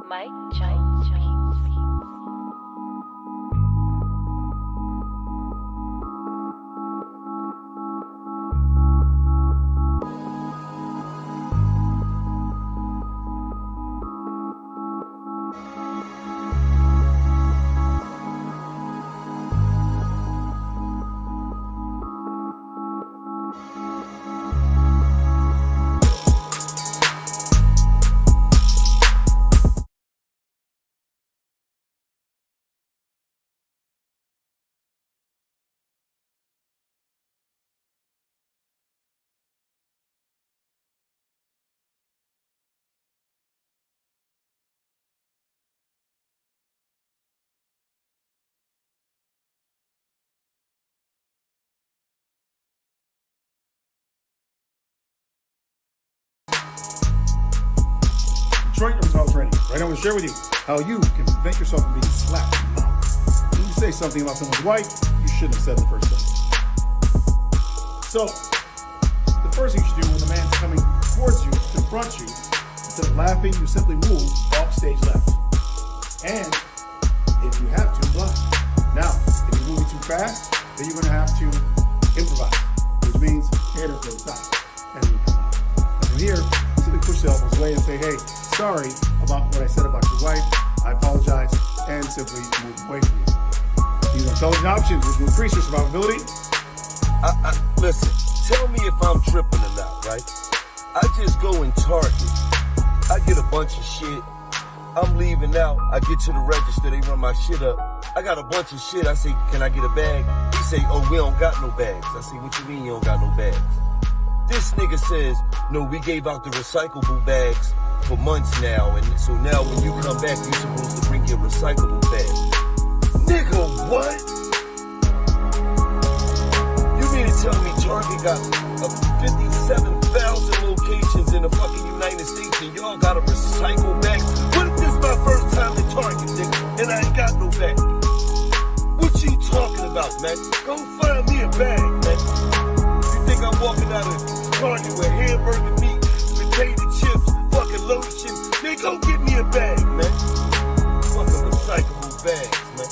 Mike Jones Beats. Detroit results ready. Right, I'm going to share with you how you can prevent yourself from being slapped in the mouth. When you say something about someone's wife, you shouldn't have said in the first place. So, the first thing you should do when the man's coming towards you, confront you, instead of laughing, you simply move off stage left. And, if you have to, blind. Now, if you're moving too fast, then you're going to have to improvise, which means head or to the side. And you come out. And from here, you simply push the elbows away and say, hey, sorry about what I said about your wife. I apologize, and simply move away from you. These are intelligent options which will increase your survivability. Listen, tell me if I'm tripping or not, right? I just go and Target. I get a bunch of shit. I'm leaving out. I get to the register. They run my shit up. I got a bunch of shit. I say, can I get a bag? He say, oh, we don't got no bags. I say, what you mean you don't got no bags? This nigga says, no, we gave out the recyclable bags for months now, and so now when you come back, you're supposed to bring your recyclable bag. Nigga, what? You mean to tell me Target got 57,000 locations in the fucking United States and y'all got a recycle bag? What if this is my first time to Target, nigga, and I ain't got no bag? What you talking about, man? Go find me a bag, man. You think I'm walking out of Target with hamburger meat, potato chips, fucking lotion? Man, go get me a bag, man. Fucking recyclable bags, man.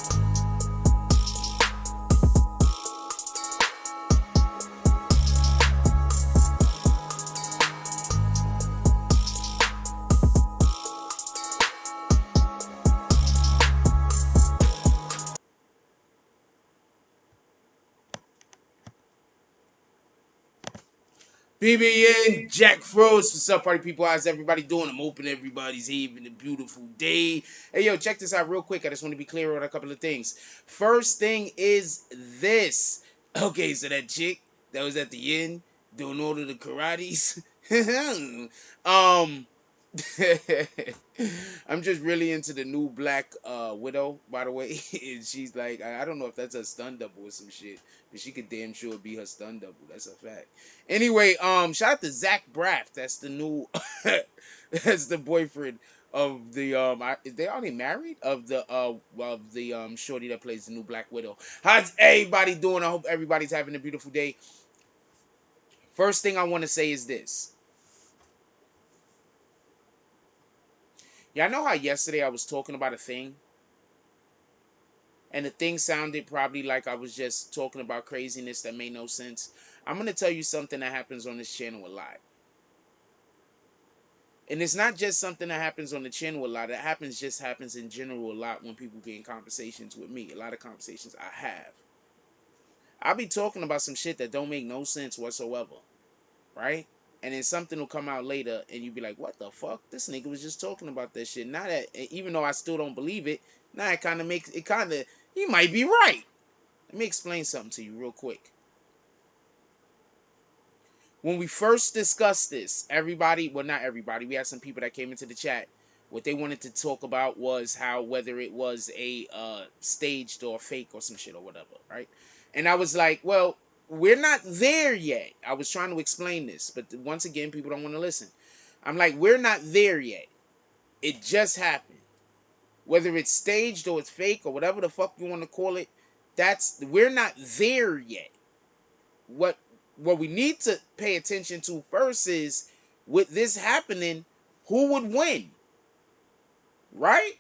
BBN, Jack Froze. What's up, party people? How's everybody doing? I'm hoping everybody's having a beautiful day. Hey, yo, check this out real quick. I just want to be clear on a couple of things. First thing is this. Okay, so that chick that was at the end doing all of the karates. I'm just really into the new Black Widow, by the way. And she's like, I don't know if that's a stun double or some shit, but she could damn sure be her stun double. That's a fact. Anyway, shout out to Zach Braff. That's the new, that's the boyfriend of the is they already married of the shorty that plays the new Black Widow. How's everybody doing? I hope everybody's having a beautiful day. First thing I want to say is this. Y'all know how yesterday I was talking about a thing? And the thing sounded probably like I was just talking about craziness that made no sense. I'm going to tell you something that happens on this channel a lot. And it's not just something that happens on the channel a lot. It happens in general a lot when people get in conversations with me. A lot of conversations I have. I'll be talking about some shit that don't make no sense whatsoever. Right? And then something will come out later and you'll be like, what the fuck? This nigga was just talking about that shit. Now that, even though I still don't believe it, now it kind of makes, he might be right. Let me explain something to you real quick. When we first discussed this, everybody, well, not everybody, we had some people that came into the chat. What they wanted to talk about was how, whether it was a staged or fake or some shit or whatever, right? And I was like, well, we're not there yet. I was trying to explain this, but once again, people don't want to listen. I'm like, we're not there yet. It just happened. Whether it's staged or it's fake or whatever the fuck you want to call it, we're not there yet. What we need to pay attention to first is, with this happening, who would win? right?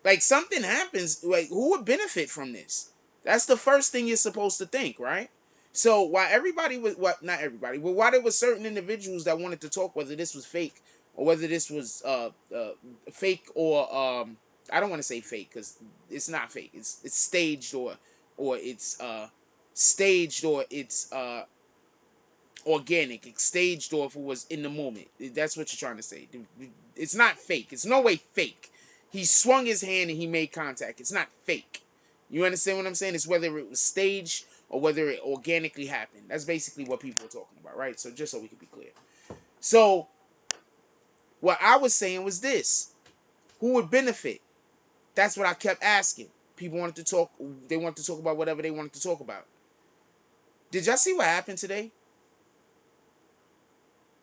Like something happens, like who would benefit from this? That's the first thing you're supposed to think, right? So while everybody was, what, not everybody, but while there were certain individuals that wanted to talk whether this was fake or whether this was fake or I don't want to say fake because it's not fake. It's staged or it's staged or it's organic. It's staged or if it was in the moment. That's what you're trying to say. It's not fake. It's no way fake. He swung his hand and he made contact. It's not fake. You understand what I'm saying? It's whether it was staged or whether it organically happened. That's basically what people are talking about, right? So just so we can be clear. So what I was saying was this. Who would benefit? That's what I kept asking. People wanted to talk. They wanted to talk about whatever they wanted to talk about. Did y'all see what happened today?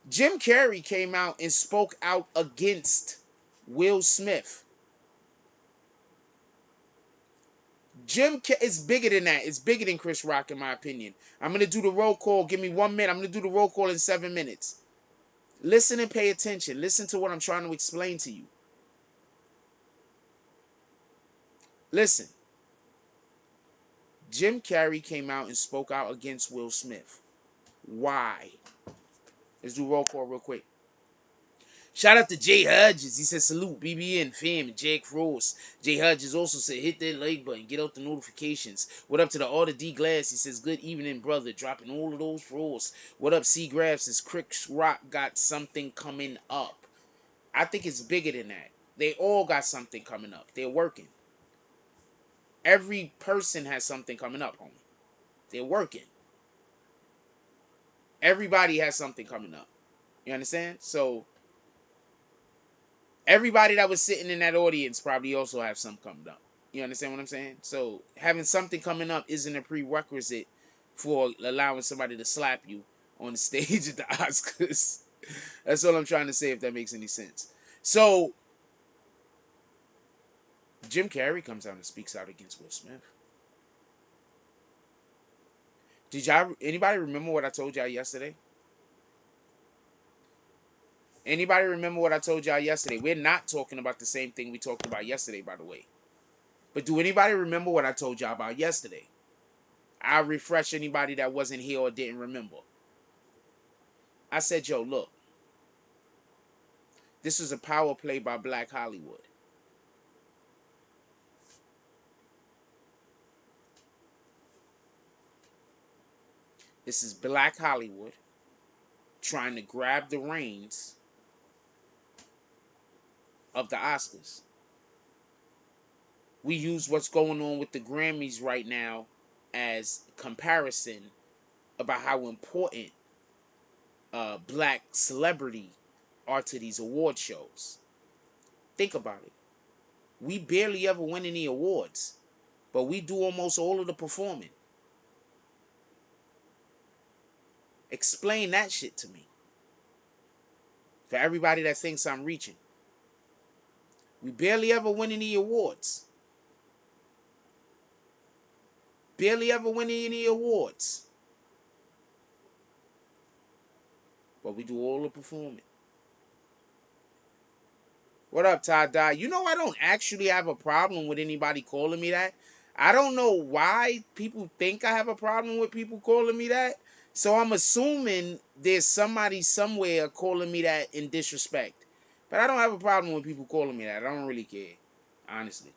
Jim Carrey came out and spoke out against Will Smith. It's bigger than that. It's bigger than Chris Rock, in my opinion. I'm going to do the roll call. Give me 1 minute. I'm going to do the roll call in 7 minutes. Listen and pay attention. Listen to what I'm trying to explain to you. Listen. Jim Carrey came out and spoke out against Will Smith. Why? Let's do roll call real quick. Shout out to Jay Hodges. He said salute BBN fam and Jack Rose. Jay Hodges also said hit that like button, get out the notifications. What up to the Order D Glass? He says good evening brother, dropping all of those rolls. What up C Graphs? Says Chris Rock got something coming up. I think it's bigger than that. They all got something coming up. They're working. Every person has something coming up, homie. They're working. Everybody has something coming up. You understand? So everybody that was sitting in that audience probably also have something coming up. You understand what I'm saying? So having something coming up isn't a prerequisite for allowing somebody to slap you on the stage at the Oscars. That's all I'm trying to say, if that makes any sense. So Jim Carrey comes out and speaks out against Will Smith. Anybody remember what I told y'all yesterday? Anybody remember what I told y'all yesterday? We're not talking about the same thing we talked about yesterday, by the way. But do anybody remember what I told y'all about yesterday? I'll refresh anybody that wasn't here or didn't remember. I said, yo, look. This is a power play by Black Hollywood. This is Black Hollywood trying to grab the reins of the Oscars. We use what's going on with the Grammys right now as comparison about how important black celebrity are to these award shows. Think about it. We barely ever win any awards, but we do almost all of the performing. Explain that shit to me. For everybody that thinks I'm reaching. We barely ever win any awards. Barely ever win any awards. But we do all the performing. What up, Todd Dye? You know I don't actually have a problem with anybody calling me that. I don't know why people think I have a problem with people calling me that. So I'm assuming there's somebody somewhere calling me that in disrespect. But I don't have a problem with people calling me that. I don't really care. Honestly.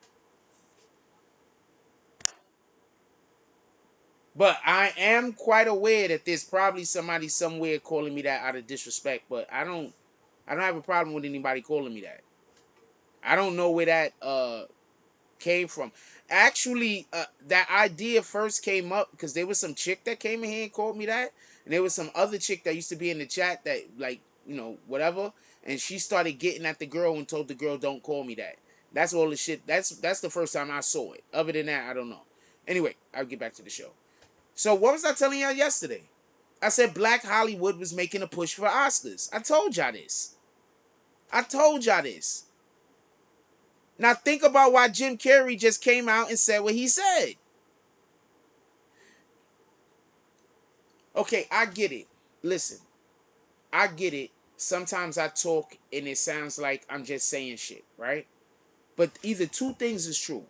But I am quite aware that there's probably somebody somewhere calling me that out of disrespect. But I don't have a problem with anybody calling me that. I don't know where that came from. Actually, that idea first came up because there was some chick that came in here and called me that, and there was some other chick that used to be in the chat that, like, you know, whatever, and she started getting at the girl and told the girl, "Don't call me that." That's all the shit. That's the first time I saw it. Other than that, I don't know. Anyway, I'll get back to the show. So what was I telling y'all yesterday? I said Black Hollywood was making a push for Oscars. I told y'all this. Now think about why Jim Carrey just came out and said what he said. Okay, I get it. Listen, I get it. Sometimes I talk and it sounds like I'm just saying shit, right? But either two things is true.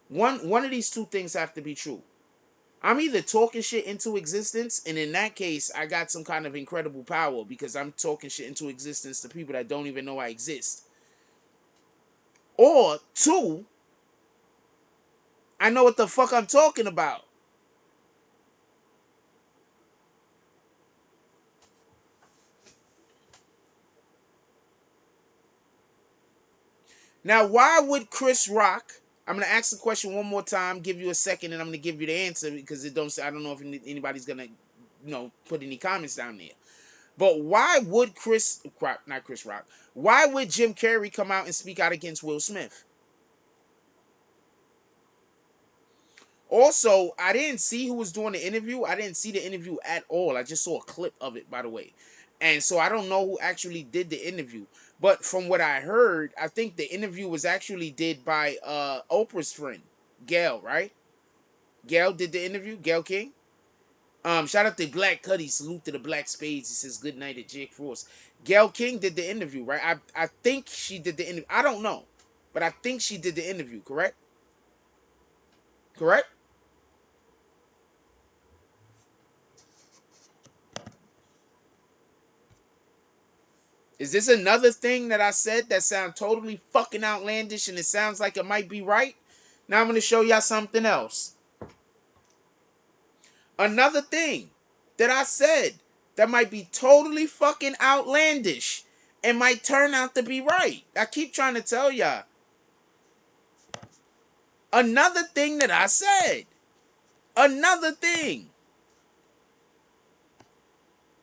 One of these two things have to be true. I'm either talking shit into existence, and in that case, I got some kind of incredible power because I'm talking shit into existence to people that don't even know I exist. Or two, I know what the fuck I'm talking about. Now, why would Chris Rock? I'm gonna ask the question one more time, give you a second, and I'm gonna give you the answer because it don't. I don't know if anybody's gonna, put any comments down there. But why would not Chris Rock? Why would Jim Carrey come out and speak out against Will Smith? Also, I didn't see who was doing the interview. I didn't see the interview at all. I just saw a clip of it, by the way. And so I don't know who actually did the interview. But from what I heard, I think the interview was actually did by Oprah's friend, Gail, right? Gail did the interview, Gail King. Shout out to Black Cuddy. Salute to the Black Spades. He says good night to Jake Frost. Gail King did the interview, right? I think she did the interview. I don't know. But I think she did the interview, correct? Correct? Is this another thing that I said that sounds totally fucking outlandish and it sounds like it might be right? Now I'm going to show y'all something else. Another thing that I said that might be totally fucking outlandish and might turn out to be right. I keep trying to tell y'all. Another thing that I said. Another thing.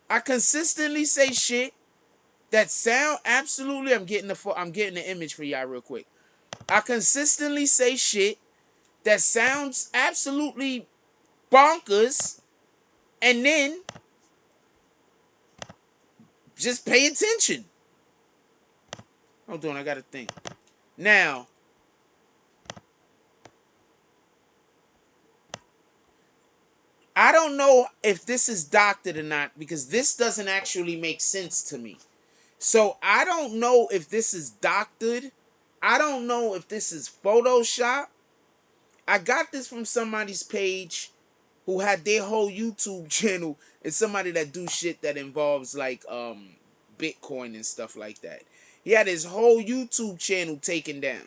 I consistently say shit that sound absolutely. I'm getting the image for y'all real quick. I consistently say shit that sounds absolutely bonkers, and then just pay attention. Hold on, I gotta think. Now, I don't know if this is doctored or not because this doesn't actually make sense to me. So I don't know if this is doctored. I don't know if this is Photoshop. I got this from somebody's page who had their whole YouTube channel. It's somebody that do shit that involves like Bitcoin and stuff like that. He had his whole YouTube channel taken down.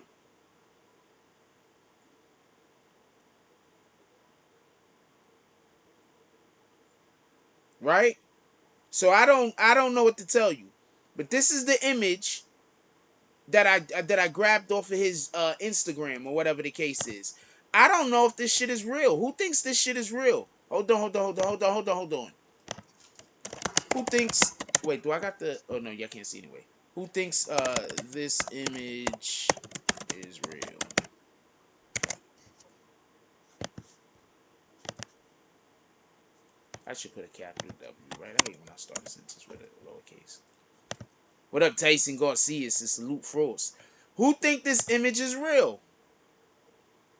Right? So I don't know what to tell you. But this is the image that I grabbed off of his Instagram or whatever the case is. I don't know if this shit is real. Who thinks this shit is real? Hold on. Who thinks? Wait, do I got the? Oh no, y'all can't see anyway. Who thinks this image is real? I should put a capital W, right? I hate when I start a sentence with a lowercase. What up, Tyson Garcia? It's Salute Frost. Who think this image is real?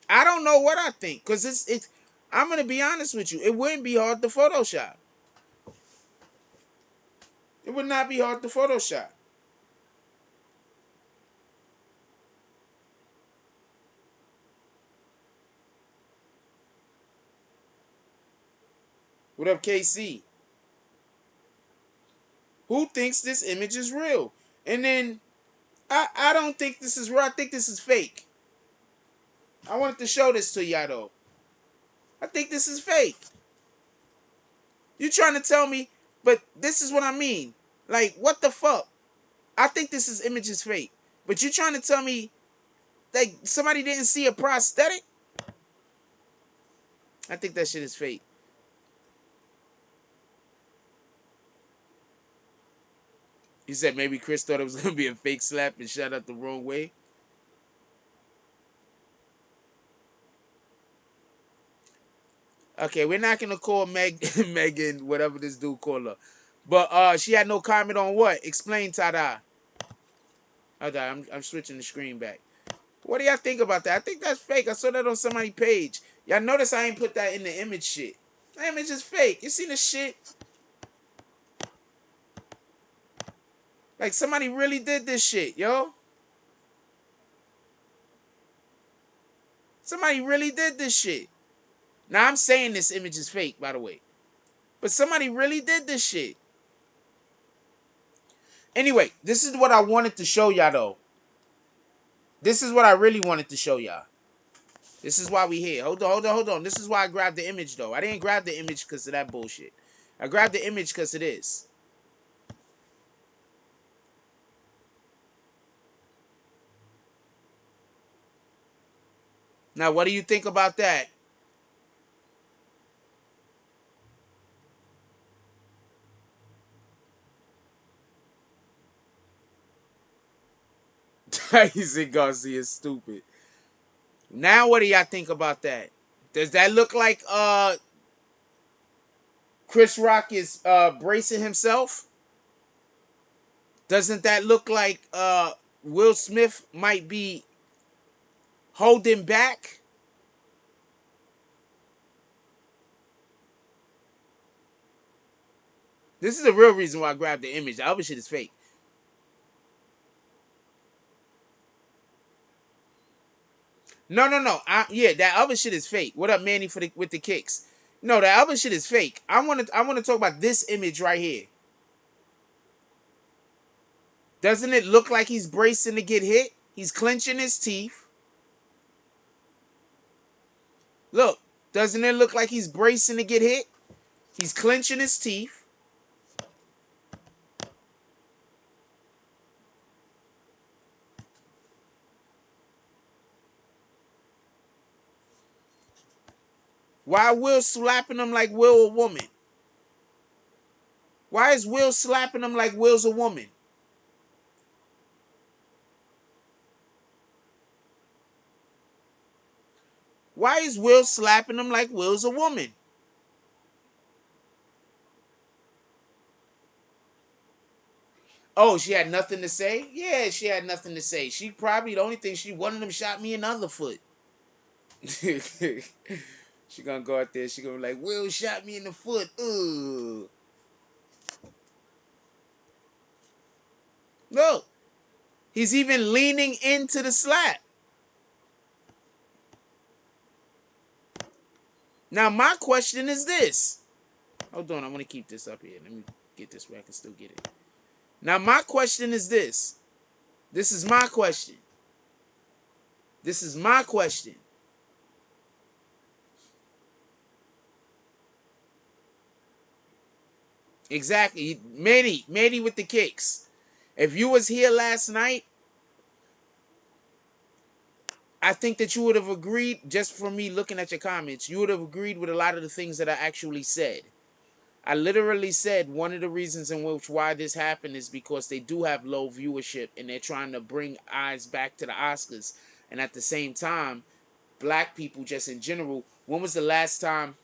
I don't know what I think, cause it's. I'm gonna be honest with you. It wouldn't be hard to Photoshop. It would not be hard to Photoshop. What up, KC? Who thinks this image is real? And then I don't think this is real. I think this is fake. I wanted to show this to y'all though. I think this is fake. You trying to tell me, but this is what I mean. Like, what the fuck? I think this image is fake. But you trying to tell me like somebody didn't see a prosthetic? I think that shit is fake. You said maybe Chris thought it was gonna be a fake slap and shot out the wrong way. Okay, we're not gonna call Megan whatever this dude called her. But she had no comment on what? Explain, Tada. Okay, I'm switching the screen back. What do y'all think about that? I think that's fake. I saw that on somebody's page. Y'all notice I ain't put that in the image shit. The image is fake. You seen the shit? Like somebody really did this shit, yo. Somebody really did this shit. Now I'm saying this image is fake, by the way. But somebody really did this shit. Anyway, this is what I wanted to show y'all though. This is what I really wanted to show y'all. This is why we here. Hold on. This is why I grabbed the image though. I didn't grab the image because of that bullshit. I grabbed the image because of this. Now, what do you think about that? Isaac Garcia is stupid. Now, what do y'all think about that? Does that look like Chris Rock is bracing himself? Doesn't that look like Will Smith might be holding back? This is the real reason why I grabbed the image. The other shit is fake. No. Yeah, that other shit is fake. What up, Manny, with the kicks? No, that other shit is fake. I want to talk about this image right here. Doesn't it look like he's bracing to get hit? He's clenching his teeth. Look, doesn't it look like he's bracing to get hit? He's clenching his teeth. Why Will slapping him like Will a woman? Why is Will slapping him like Will's a woman? Why is Will slapping him like Will's a woman? Oh, she had nothing to say? Yeah, she had nothing to say. She probably, the only thing, one of them shot me in the other foot. She gonna go out there, she gonna be like, Will shot me in the foot. Ugh. Look, he's even leaning into the slap. Now, my question is this. Hold on, I want to keep this up here. Let me get this where I can still get it. Now, my question is this. This is my question. This is my question. Exactly. Manny with the kicks. If you was here last night, I think that you would have agreed, just from me looking at your comments, you would have agreed with a lot of the things that I actually said. I literally said one of the reasons in which why this happened is because they do have low viewership and they're trying to bring eyes back to the Oscars. And at the same time, black people just in general, when was the last time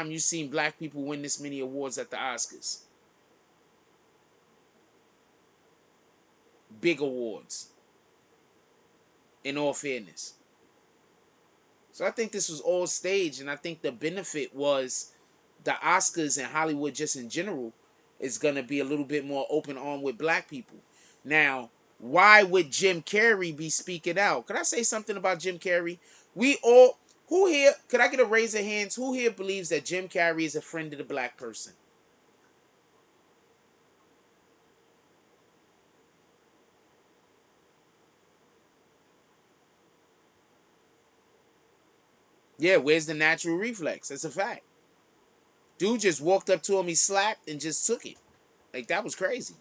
you seen black people win this many awards at the Oscars? Big awards. In all fairness. So I think this was all staged, and I think the benefit was the Oscars and Hollywood just in general is going to be a little bit more open on with black people. Now, why would Jim Carrey be speaking out? Could I say something about Jim Carrey? Who here, could I get a raise of hands? Who here believes that Jim Carrey is a friend of the black person? Yeah, where's the natural reflex? That's a fact. Dude just walked up to him, he slapped and just took it. Like, that was crazy.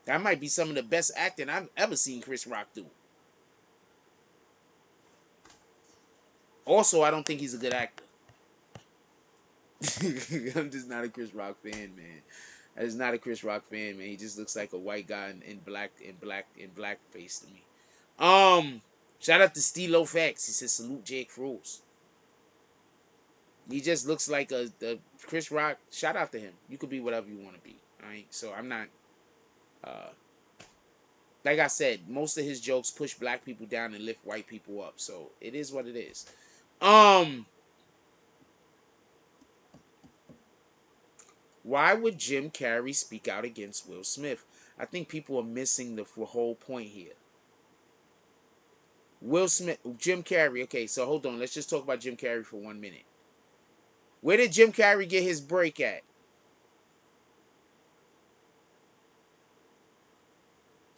That might be some of the best acting I've ever seen Chris Rock do. Also, I don't think he's a good actor. I'm just not a Chris Rock fan, man. I just not a Chris Rock fan, man. He just looks like a white guy in blackface to me. Shout out to Stilo Facts. He says salute Jake Frost. He just looks like a Chris Rock. Shout out to him. You could be whatever you want to be. Alright, so I'm not. Like I said, most of his jokes push black people down and lift white people up. So it is what it is. Why would Jim Carrey speak out against Will Smith? I think people are missing the whole point here. Will Smith, Jim Carrey. Okay, so hold on. Let's just talk about Jim Carrey for 1 minute. Where did Jim Carrey get his break at?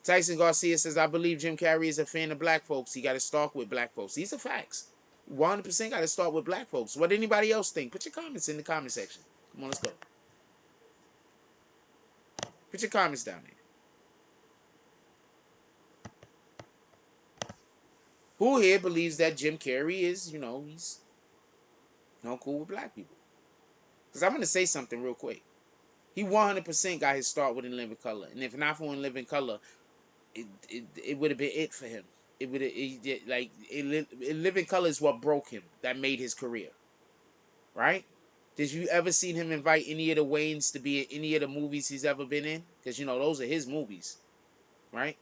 Tyson Garcia says, I believe Jim Carrey is a fan of black folks. He got to start with black folks. These are facts. 100% got to start with black folks. What anybody else think? Put your comments in the comment section. Come on, let's go. Put your comments down there. Who here believes that Jim Carrey is, he's cool with black people? Because I'm going to say something real quick. He 100% got his start with In Living Color. And if not for In Living Color, it would have been it for him. It would have, like, In Living Color is what broke him, that made his career. Right? Did you ever seen him invite any of the Waynes to be in any of the movies he's ever been in? Because, those are his movies. Right?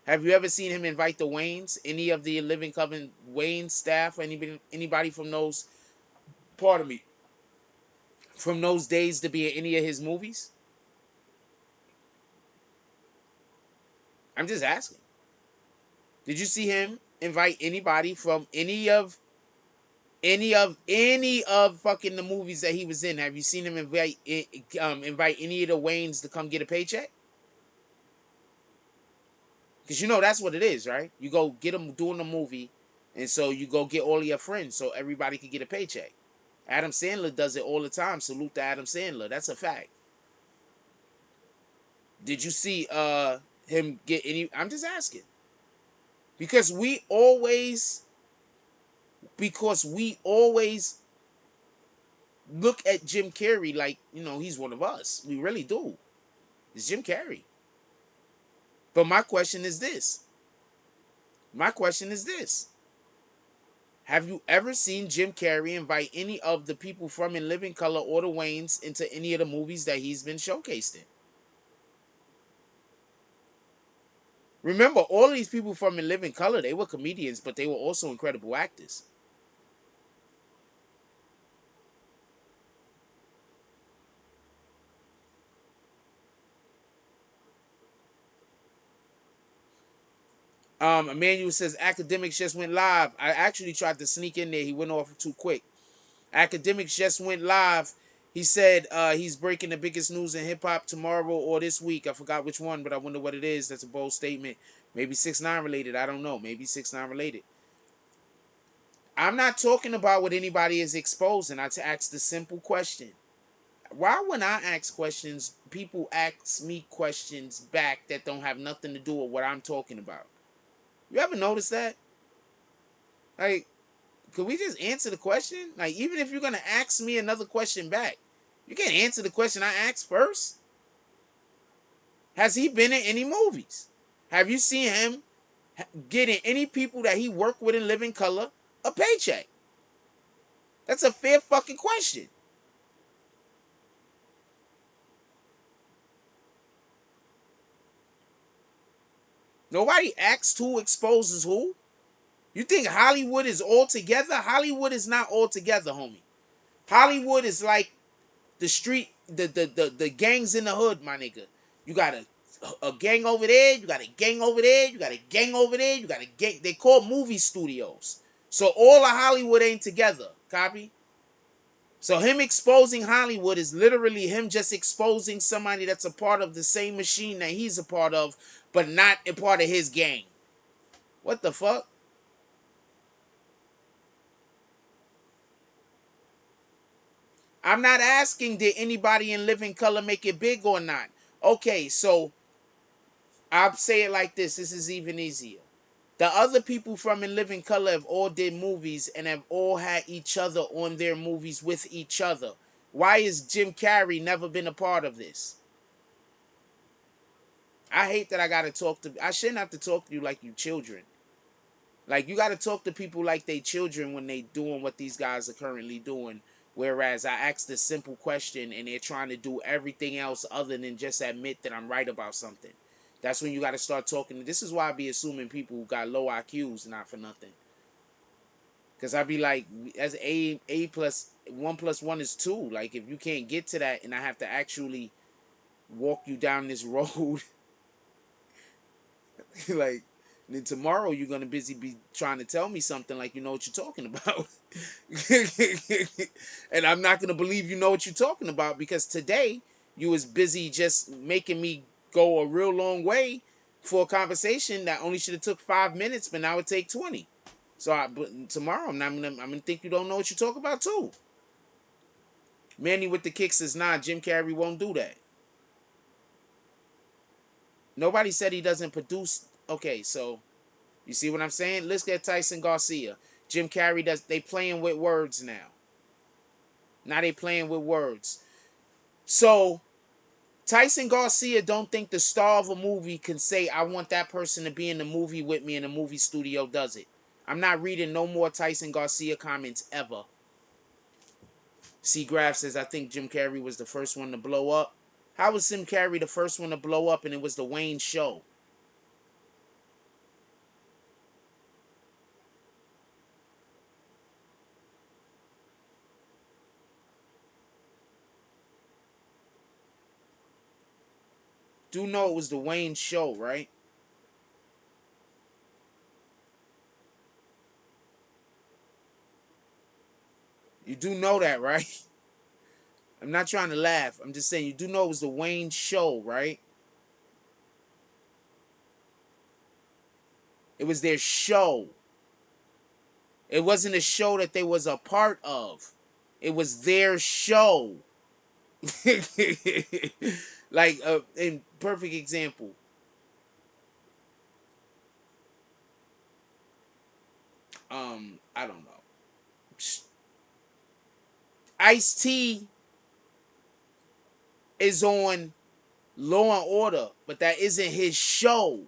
Have you ever seen him invite the Waynes, any of the Living Color Wayne staff, anybody from those, pardon me, from those days to be in any of his movies? I'm just asking. Did you see him invite anybody from any of fucking the movies that he was in? Have you seen him invite any of the Waynes to come get a paycheck? Because that's what it is, right? You go get them doing a movie, and so you go get all of your friends so everybody can get a paycheck. Adam Sandler does it all the time. Salute to Adam Sandler. That's a fact. Did you see him get any? I'm just asking. Because we always look at Jim Carrey like, he's one of us. We really do. It's Jim Carrey. But my question is this. Have you ever seen Jim Carrey invite any of the people from In Living Color or the Waynes into any of the movies that he's been showcased in? Remember, all of these people from In Living Color, they were comedians, but they were also incredible actors. Emmanuel says Academics just went live. I actually tried to sneak in there. He went off too quick. Academics just went live. He said he's breaking the biggest news in hip hop tomorrow or this week. I forgot which one, but I wonder what it is. That's a bold statement. Maybe 6ix9ine related. I don't know. Maybe 6ix9ine related. I'm not talking about what anybody is exposing. I asked the simple question. Why when I ask questions, people ask me questions back that don't have nothing to do with what I'm talking about? You ever notice that? Like, could we just answer the question? Like, even if you're going to ask me another question back, you can't answer the question I asked first. Has he been in any movies? Have you seen him getting any people that he worked with in Living Color a paycheck? That's a fair fucking question. Nobody asks who exposes who. You think Hollywood is all together? Hollywood is not all together, homie. Hollywood is like the street, the gangs in the hood, my nigga. You got a gang over there, you got a gang over there, you got a gang over there, you got a gang. They call movie studios. So all of Hollywood ain't together. Copy? So him exposing Hollywood is literally him just exposing somebody that's a part of the same machine that he's a part of, but not a part of his gang. What the fuck? I'm not asking did anybody in Living Color make it big or not. Okay, so I'll say it like this. This is even easier. The other people from In Living Color have all did movies and have all had each other on their movies with each other. Why is Jim Carrey never been a part of this? I hate that I shouldn't have to talk to you like you children. Like, you got to talk to people like they children when they doing what these guys are currently doing. Whereas I asked a simple question and they're trying to do everything else other than just admit that I'm right about something. That's when you got to start talking. This is why I be assuming people who got low IQs, not for nothing. Cause I'd be like, as a plus one is 2. Like if you can't get to that, and I have to actually walk you down this road, like then tomorrow you're gonna be trying to tell me something like you know what you're talking about, and I'm not gonna believe you know what you're talking about because today you was busy just making me go a real long way for a conversation that only should have took 5 minutes, but now it take 20. So but tomorrow I'm gonna think you don't know what you talk about too. Manny with the kicks is not. Jim Carrey won't do that. Nobody said he doesn't produce. Okay, so you see what I'm saying? Let's get Tyson Garcia. Jim Carrey does. They playing with words now. Now they playing with words. So Tyson Garcia don't think the star of a movie can say I want that person to be in the movie with me, and the movie studio does it. I'm not reading no more Tyson Garcia comments ever. C. Graf says, I think Jim Carrey was the first one to blow up. How was Jim Carrey the first one to blow up and it was the Wayne show? Do know it was the Wayne show, right? You do know that, right? I'm not trying to laugh. I'm just saying you do know it was the Wayne show, right? It was their show. It wasn't a show that they was a part of. It was their show. Like in perfect example. I don't know. Ice T is on Law and Order, but that isn't his show.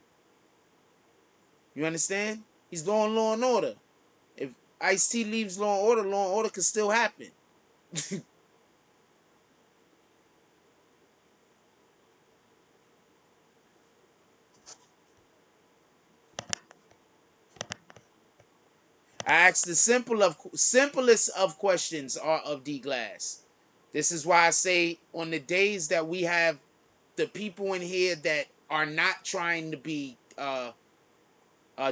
You understand? He's doing Law and Order. If Ice T leaves Law and Order could still happen. I asked the simplest of questions are of D Glass. This is why I say on the days that we have the people in here that are not trying to be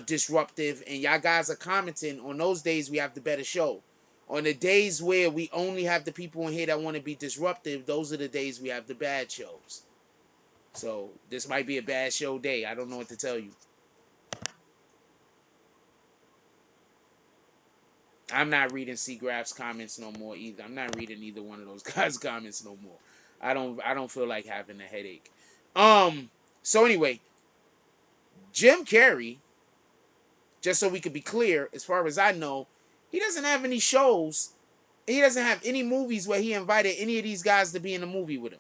disruptive, and y'all guys are commenting on those days, we have the better show. On the days where we only have the people in here that want to be disruptive, those are the days we have the bad shows. So this might be a bad show day. I don't know what to tell you. I'm not reading Seagraph's comments no more either. I'm not reading either one of those guys' comments no more. I don't feel like having a headache. So anyway, Jim Carrey, just so we could be clear, as far as I know, he doesn't have any shows. He doesn't have any movies where he invited any of these guys to be in a movie with him.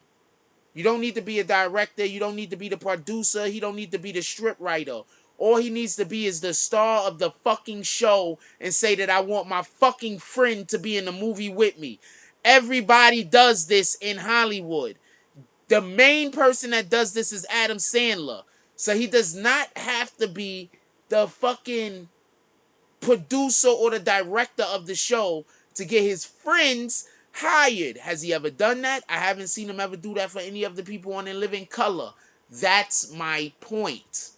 You don't need to be a director. You don't need to be the producer. He don't need to be the script writer. All he needs to be is the star of the fucking show and say that I want my fucking friend to be in the movie with me. Everybody does this in Hollywood. The main person that does this is Adam Sandler. So he does not have to be the fucking producer or the director of the show to get his friends hired. Has he ever done that? I haven't seen him ever do that for any of the people on In Living Color. That's my point.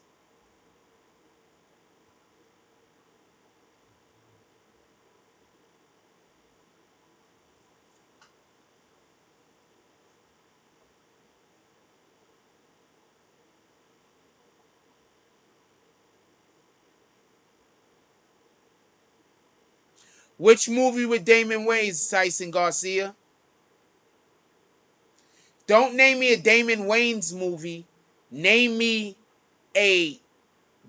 Which movie with Damon Wayans, Tyson Garcia? Don't name me a Damon Wayans movie. Name me a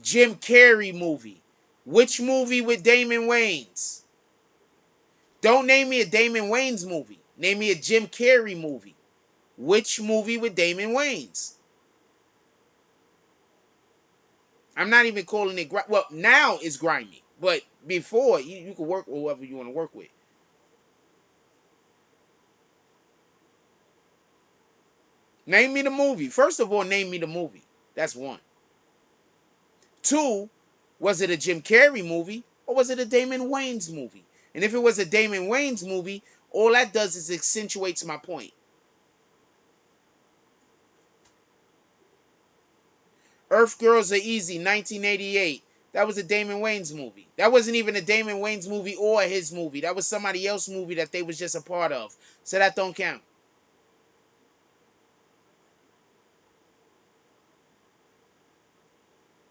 Jim Carrey movie. Which movie with Damon Wayans? Don't name me a Damon Wayans movie. Name me a Jim Carrey movie. Which movie with Damon Wayans? I'm not even calling it well, now it's grimy. But before, you can work with whoever you want to work with. Name me the movie. First of all, name me the movie. That's one. Two, was it a Jim Carrey movie? or was it a Damon Wayans movie? And if it was a Damon Wayans movie, all that does is accentuates my point. Earth Girls Are Easy, 1988. That was a Damon Wayans movie. That wasn't even a Damon Wayans movie or his movie. That was somebody else's movie that they was just a part of. So that don't count.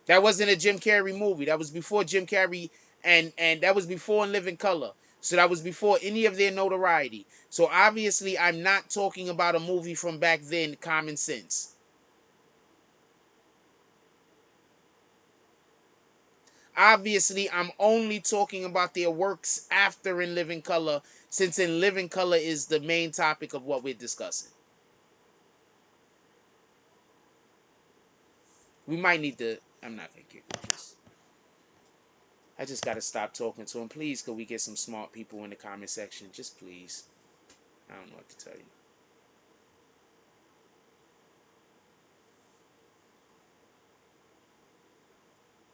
That wasn't a Jim Carrey movie. That was before Jim Carrey, and that was before In Living Color. So that was before any of their notoriety. So obviously I'm not talking about a movie from back then, Common Sense. Obviously, I'm only talking about their works after In Living Color, since In Living Color is the main topic of what we're discussing. We might need to. I'm not gonna kick him. I just gotta stop talking to him. Please, could we get some smart people in the comment section? Just please. I don't know what to tell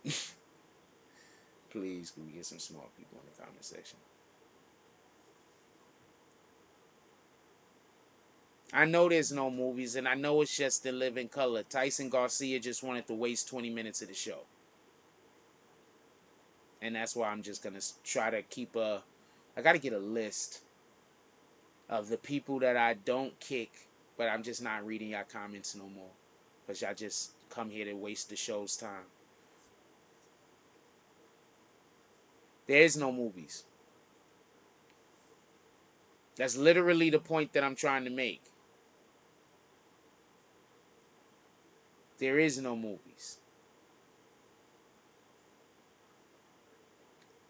you. Please, could we get some smart people in the comment section? I know there's no movies, and I know it's just In Living Color. Tyson Garcia just wanted to waste 20 minutes of the show. And that's why I'm just gonna try to keep a. I gotta get a list of the people that I don't kick, but I'm just not reading y'all comments no more, because y'all just come here to waste the show's time. There is no movies. That's literally the point that I'm trying to make. There is no movies.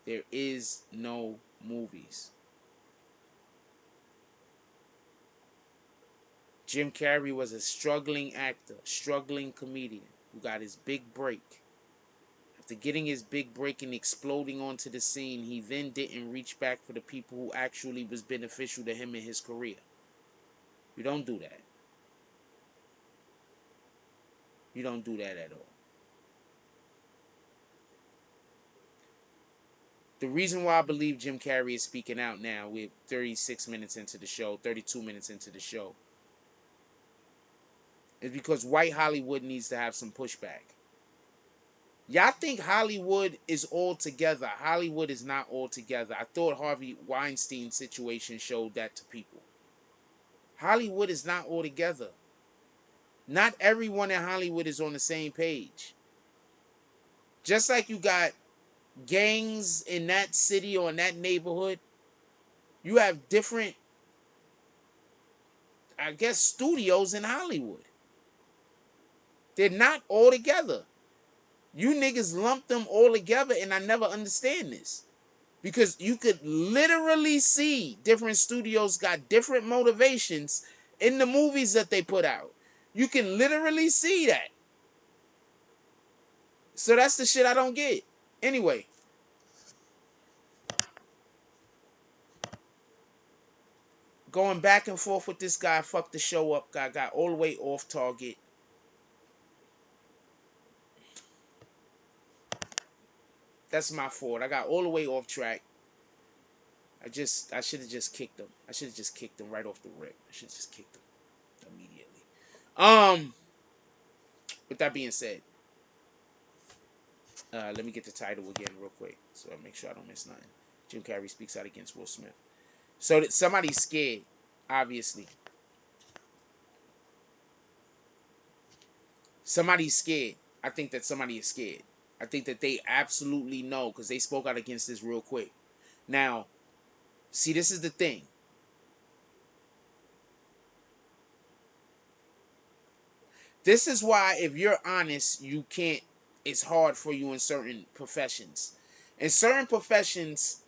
There is no movies. Jim Carrey was a struggling actor, struggling comedian who got his big break. After getting his big break and exploding onto the scene, he then didn't reach back for the people who actually was beneficial to him in his career. You don't do that. You don't do that at all. The reason why I believe Jim Carrey is speaking out now, we're 36 minutes into the show, 32 minutes into the show, is because white Hollywood needs to have some pushback. Y'all think Hollywood is all together. Hollywood is not all together. I thought Harvey Weinstein's situation showed that to people. Hollywood is not all together. Not everyone in Hollywood is on the same page. Just like you got gangs in that city or in that neighborhood, you have different, I guess, studios in Hollywood. They're not all together. You niggas lump them all together, and I never understand this. Because you could literally see different studios got different motivations in the movies that they put out. You can literally see that. So that's the shit I don't get. Anyway. Going back and forth with this guy fucked the show up. Got all the way off target. That's my fault. I got all the way off track. I should have just kicked him. I should have just kicked him right off the rip. I should have just kicked him immediately. With that being said, let me get the title again real quick so I make sure I don't miss nothing. Jim Carrey speaks out against Will Smith. So that somebody's scared, obviously. Somebody's scared. I think that somebody is scared. I think that they absolutely know because they spoke out against this real quick. Now, see, this is the thing. This is why, if you're honest, you can't. It's hard for you in certain professions. In certain professions,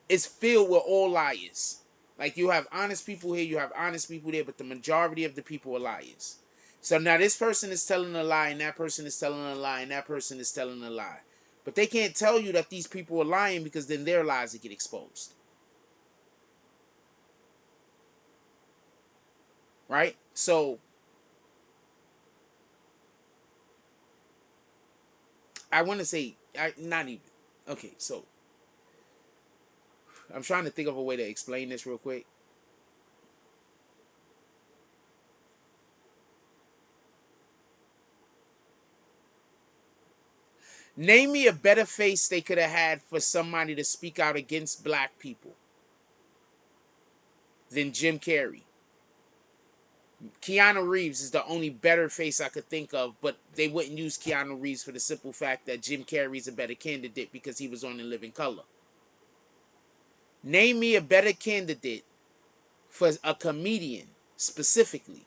it's filled with all liars. Like, you have honest people here, you have honest people there, but the majority of the people are liars. So now this person is telling a lie, and that person is telling a lie, and that person is telling a lie. But they can't tell you that these people are lying because then their lies will get exposed. Right? So I want to say, not even. Okay, so I'm trying to think of a way to explain this real quick. Name me a better face they could have had for somebody to speak out against black people than Jim Carrey. Keanu Reeves is the only better face I could think of, but they wouldn't use Keanu Reeves for the simple fact that Jim Carrey's a better candidate because he was on In Living Color. Name me a better candidate for a comedian specifically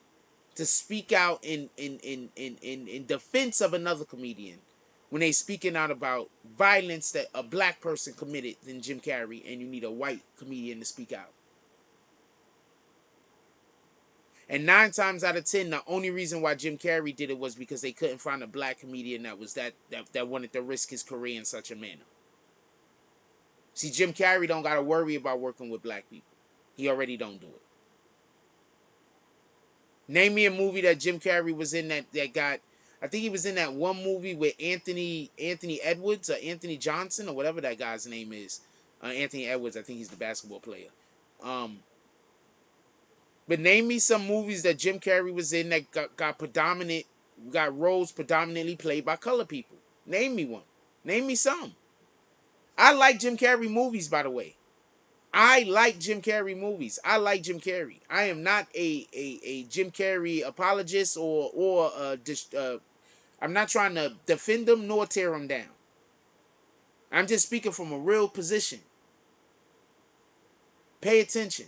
to speak out in defense of another comedian when they speaking out about violence that a black person committed than Jim Carrey, and you need a white comedian to speak out. And 9 times out of 10, the only reason why Jim Carrey did it was because they couldn't find a black comedian that wanted to risk his career in such a manner. See, Jim Carrey don't gotta worry about working with black people. He already don't do it. Name me a movie that Jim Carrey was in that got. I think he was in that one movie with Anthony Edwards or Anthony Johnson or whatever that guy's name is. Anthony Edwards, I think he's the basketball player. Um, but name me some movies that Jim Carrey was in that got roles predominantly played by color people. Name me one. Name me some. I like Jim Carrey movies, by the way. I like Jim Carrey movies. I like Jim Carrey. I am not a Jim Carrey apologist I'm not trying to defend him nor tear him down. I'm just speaking from a real position. Pay attention.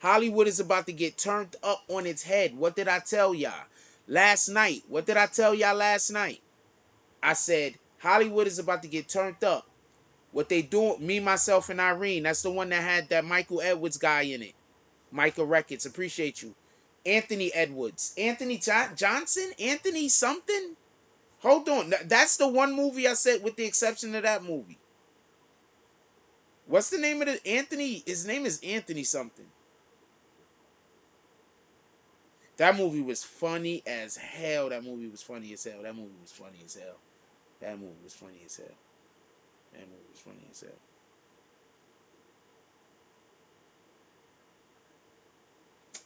Hollywood is about to get turned up on its head. What did I tell y'all last night? What did I tell y'all last night? I said Hollywood is about to get turned up. What they doing? Me, myself, and Irene. That's the one that had that Michael Edwards guy in it. Michael Records, appreciate you. Anthony Edwards. Anthony Johnson? Anthony something? Hold on. That's the one movie I said with the exception of that movie. What's the name of the Anthony? His name is Anthony something. That movie was funny as hell. That movie was funny as hell. That movie was funny as hell. That movie was funny as hell. That movie was funny as hell.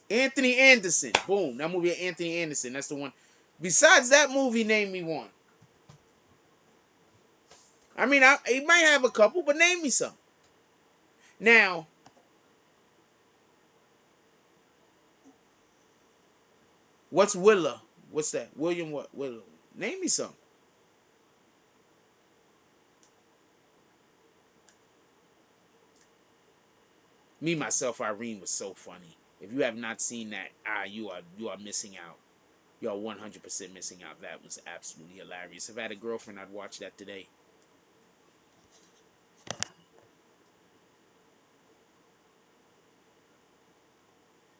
Anthony Anderson. Boom. That movie, Anthony Anderson. That's the one. Besides that movie, name me one. I mean, he might have a couple, but name me some. Now, what's Willa? What's that? William what? Willa. Name me some. Me, myself, Irene was so funny. If you have not seen that, you are missing out. You are 100% missing out. That was absolutely hilarious. If I had a girlfriend, I'd watch that today.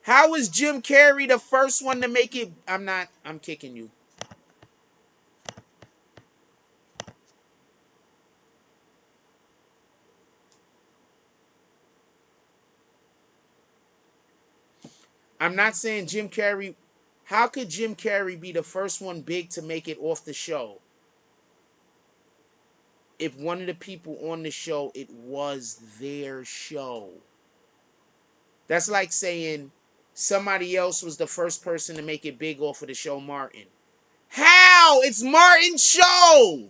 How is Jim Carrey the first one to make it? I'm kicking you. I'm not saying Jim Carrey. How could Jim Carrey be the first one big to make it off the show if one of the people on the show, it was their show? That's like saying somebody else was the first person to make it big off of the show Martin. How? It's Martin's show!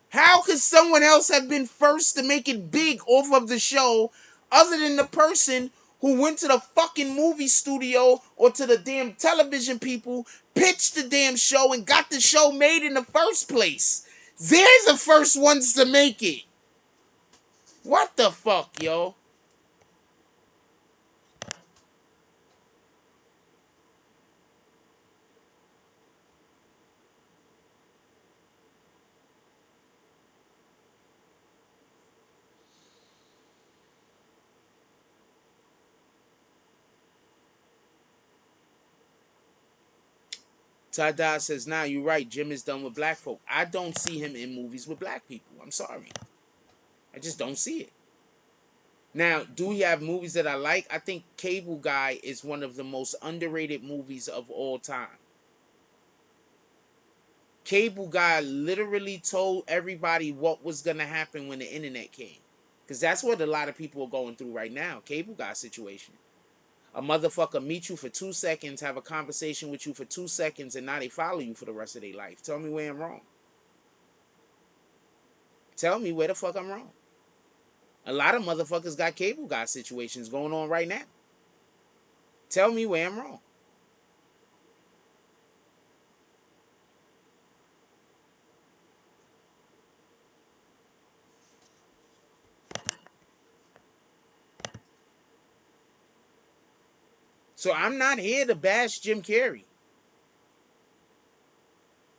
How could someone else have been first to make it big off of the show other than the person who went to the fucking movie studio or to the damn television people, pitched the damn show, and got the show made in the first place? They're the first ones to make it. What the fuck, yo? Tada says, nah, you're right. Jim is done with black folk. I don't see him in movies with black people. I'm sorry. I just don't see it. Now, do we have movies that I like? I think Cable Guy is one of the most underrated movies of all time. Cable Guy literally told everybody what was going to happen when the internet came. Because that's what a lot of people are going through right now. Cable Guy situation. A motherfucker meet you for 2 seconds, have a conversation with you for 2 seconds, and now they follow you for the rest of their life. Tell me where I'm wrong. Tell me where the fuck I'm wrong. A lot of motherfuckers got Cable Guy situations going on right now. Tell me where I'm wrong. So I'm not here to bash Jim Carrey.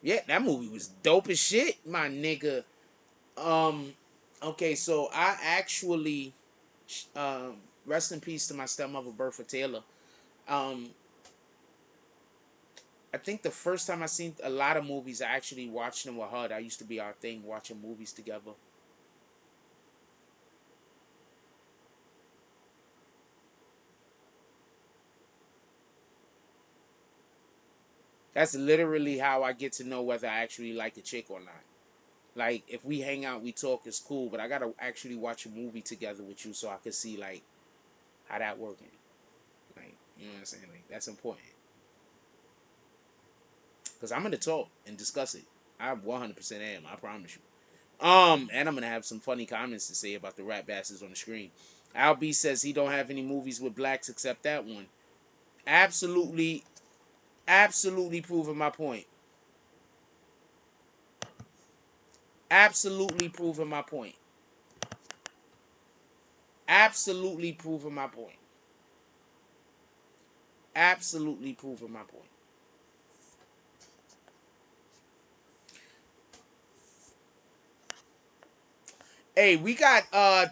Yeah, that movie was dope as shit, my nigga. Okay, so I actually, rest in peace to my stepmother, Bertha Taylor. Um, I think the first time I seen a lot of movies, I actually watched them with her. That used to be our thing, watching movies together. That's literally how I get to know whether I actually like a chick or not. Like, if we hang out, we talk, it's cool, but I gotta actually watch a movie together with you so I can see, like, how that working. Like, you know what I'm saying? Like, that's important. Because I'm gonna talk and discuss it. I 100% am, I promise you. And I'm gonna have some funny comments to say about the rat bastards on the screen. Al B says he don't have any movies with blacks except that one. Absolutely, absolutely proving my point. Absolutely proving my point. Absolutely proving my point. Absolutely proving my point. Hey, we got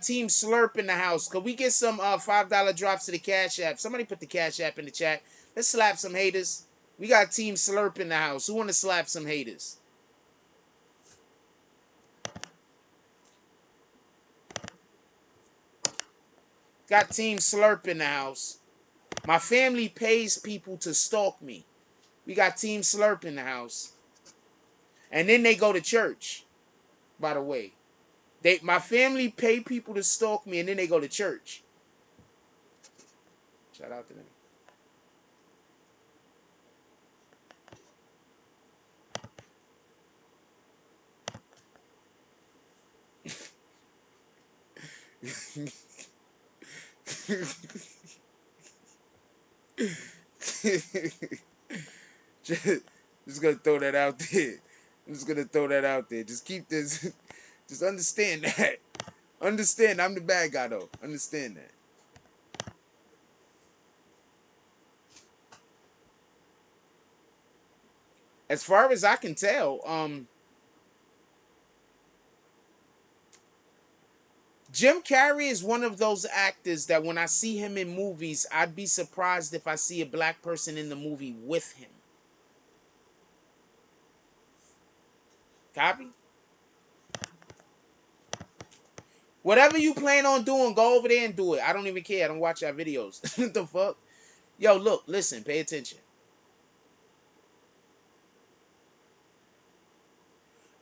Team Slurp in the house. Could we get some $5 drops to the Cash App? Somebody put the Cash App in the chat. Let's slap some haters. We got Team Slurp in the house. Who want to slap some haters? Got Team Slurp in the house. My family pays people to stalk me. We got Team Slurp in the house. And then they go to church, by the way. My family pay people to stalk me and then they go to church. Shout out to them. Just gonna throw that out there. I'm just gonna throw that out there. Just keep this. Just understand that. Understand I'm the bad guy though. Understand that. As far as I can tell, Jim Carrey is one of those actors that when I see him in movies, I'd be surprised if I see a black person in the movie with him. Copy? Whatever you plan on doing, go over there and do it. I don't even care. I don't watch your videos. What the fuck? Yo, look, listen, pay attention.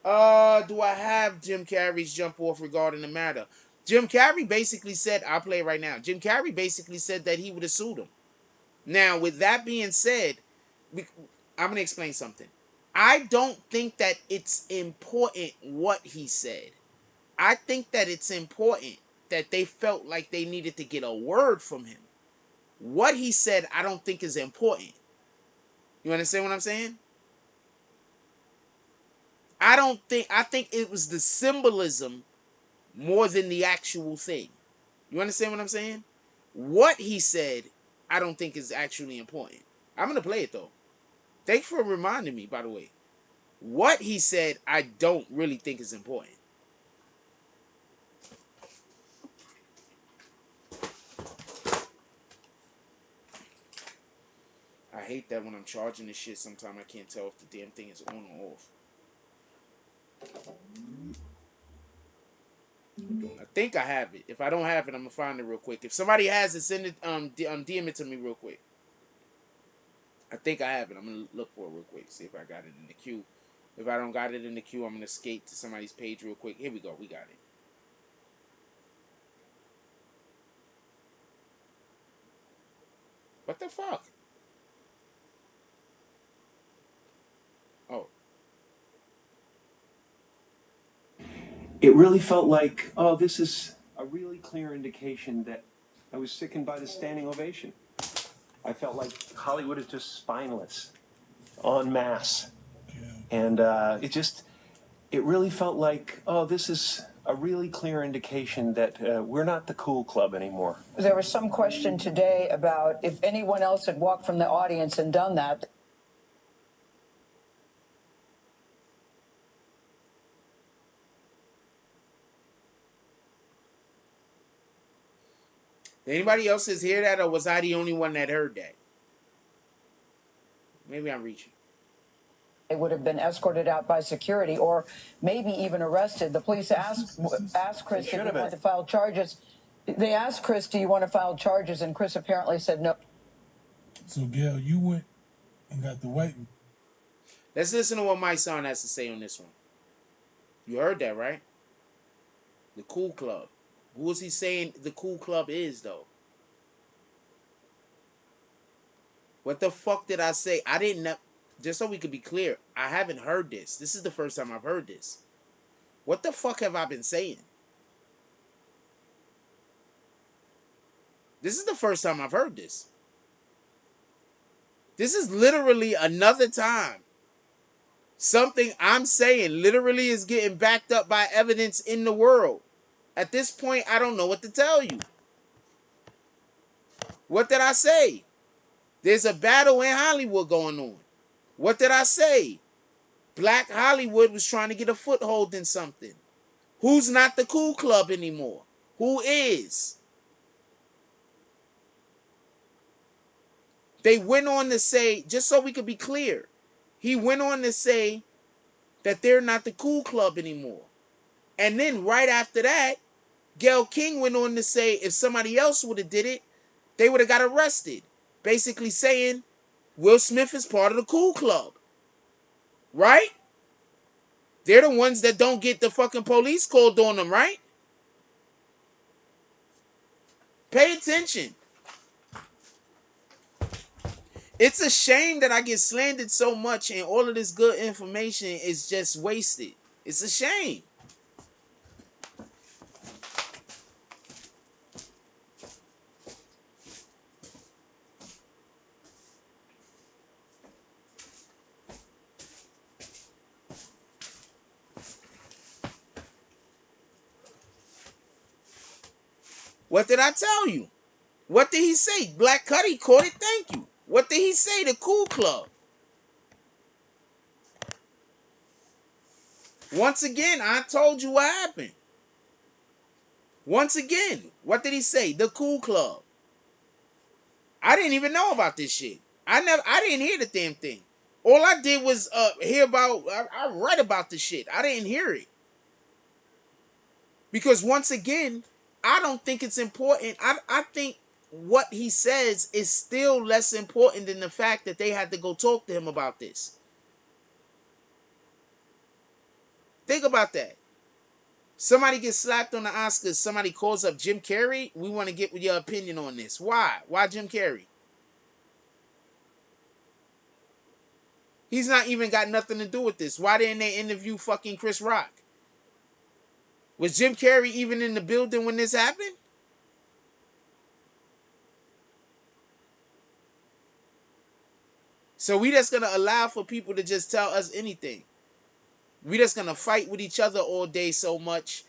Do I have Jim Carrey's jump off regarding the matter? Jim Carrey basically said, I'll play it right now. Jim Carrey basically said that he would have sued him. Now, with that being said, I'm going to explain something. I don't think that it's important what he said. I think that it's important that they felt like they needed to get a word from him. What he said, I don't think is important. You understand what I'm saying? I think it was the symbolism more than the actual thing. You understand what I'm saying? What he said, I don't think is actually important. I'm going to play it though. Thanks for reminding me, by the way. What he said, I don't really think is important. I hate that when I'm charging this shit, sometimes I can't tell if the damn thing is on or off. I think I have it. If I don't have it, I'm gonna find it real quick. If somebody has it, send it. DM it to me real quick. I think I have it. I'm gonna look for it real quick. See if I got it in the queue. If I don't got it in the queue, I'm gonna skate to somebody's page real quick. Here we go. We got it. What the fuck? Oh, It really felt like, oh, this is a really clear indication that I was sickened by the standing ovation. I felt like Hollywood is just spineless, en masse. And it really felt like, oh, this is a really clear indication that we're not the cool club anymore. There was some question today about if anyone else had walked from the audience and done that. did anybody else hear that, or was I the only one that heard that? Maybe I'm reaching. They would have been escorted out by security or maybe even arrested. The police asked Chris if he wanted to file charges. They asked Chris, do you want to file charges? And Chris apparently said no. So, Gail, you went and got the white. Let's listen to what my son has to say on this one. You heard that, right? The Cool Club. Who was he saying the Cool Club is, though? What the fuck did I say? I didn't know. Just so we could be clear, I haven't heard this. This is the first time I've heard this. What the fuck have I been saying? This is the first time I've heard this. This is literally another time something I'm saying literally is getting backed up by evidence in the world. At this point, I don't know what to tell you. What did I say? There's a battle in Hollywood going on. What did I say? Black Hollywood was trying to get a foothold in something. Who's not the cool club anymore? Who is? They went on to say, just so we could be clear, he went on to say that they're not the cool club anymore. And then right after that, Gayle King went on to say if somebody else would have did it, they would have got arrested. Basically saying Will Smith is part of the cool club. Right? They're the ones that don't get the fucking police called on them, right? Pay attention. It's a shame that I get slandered so much and all of this good information is just wasted. It's a shame. What did I tell you? What did he say? Black Cuddy caught it. Thank you. What did he say? The cool club. Once again, I told you what happened. Once again, what did he say? The cool club. I didn't even know about this shit. I didn't hear the damn thing. All I did was hear about. I read about the shit. I didn't hear it because once again, I don't think it's important. I think what he says is still less important than the fact that they had to go talk to him about this. Think about that. Somebody gets slapped on the Oscars. Somebody calls up Jim Carrey. We want to get your opinion on this. Why? Why Jim Carrey? He's not even got nothing to do with this. Why didn't they interview fucking Chris Rock? Was Jim Carrey even in the building when this happened? So we just gonna allow for people to just tell us anything. We just gonna fight with each other all day so much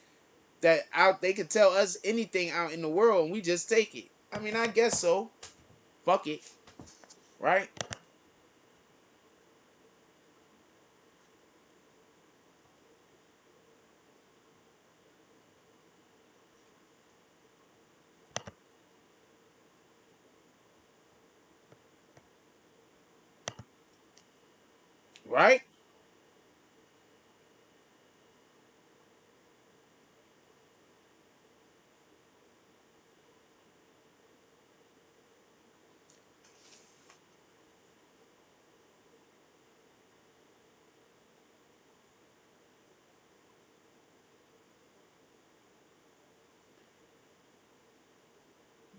that they could tell us anything out in the world and we just take it. I mean, I guess so. Fuck it. Right? Right?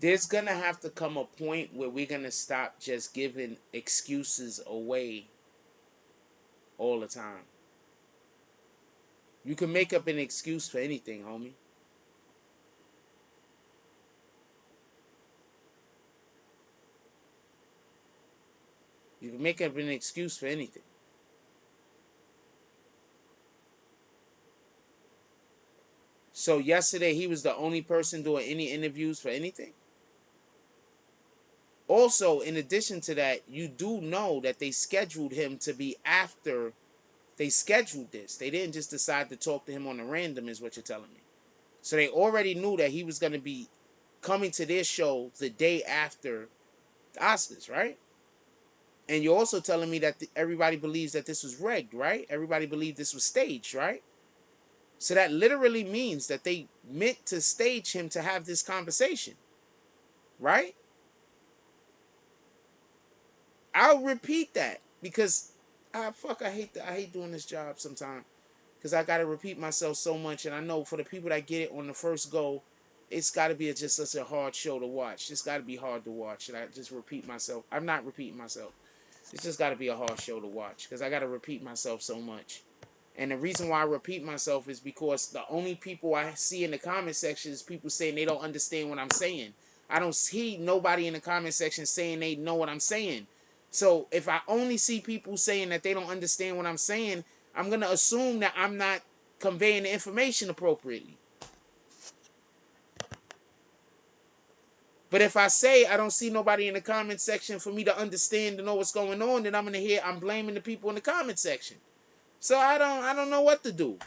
There's gonna have to come a point where we're gonna stop just giving excuses away all the time. You can make up an excuse for anything, homie. You can make up an excuse for anything. So yesterday he was the only person doing any interviews for anything. Also, in addition to that, you do know that they scheduled him to be after they scheduled this. They didn't just decide to talk to him on a random, is what you're telling me. So they already knew that he was going to be coming to their show the day after the Oscars, right? And you're also telling me that everybody believes that this was rigged, right? Everybody believed this was staged, right? So that literally means that they meant to stage him to have this conversation, right? I'll repeat that because I hate doing this job sometimes because I gotta repeat myself so much, and I know for the people that get it on the first go, it's gotta be just such a hard show to watch. It's gotta be hard to watch, and I just repeat myself. I'm not repeating myself. It's just gotta be a hard show to watch because I gotta repeat myself so much. And the reason why I repeat myself is because the only people I see in the comment section is people saying they don't understand what I'm saying. I don't see nobody in the comment section saying they know what I'm saying. So if I only see people saying that they don't understand what I'm saying, I'm going to assume that I'm not conveying the information appropriately. But if I say I don't see nobody in the comment section for me to understand to know what's going on, then I'm blaming the people in the comment section. So I don't know what to do.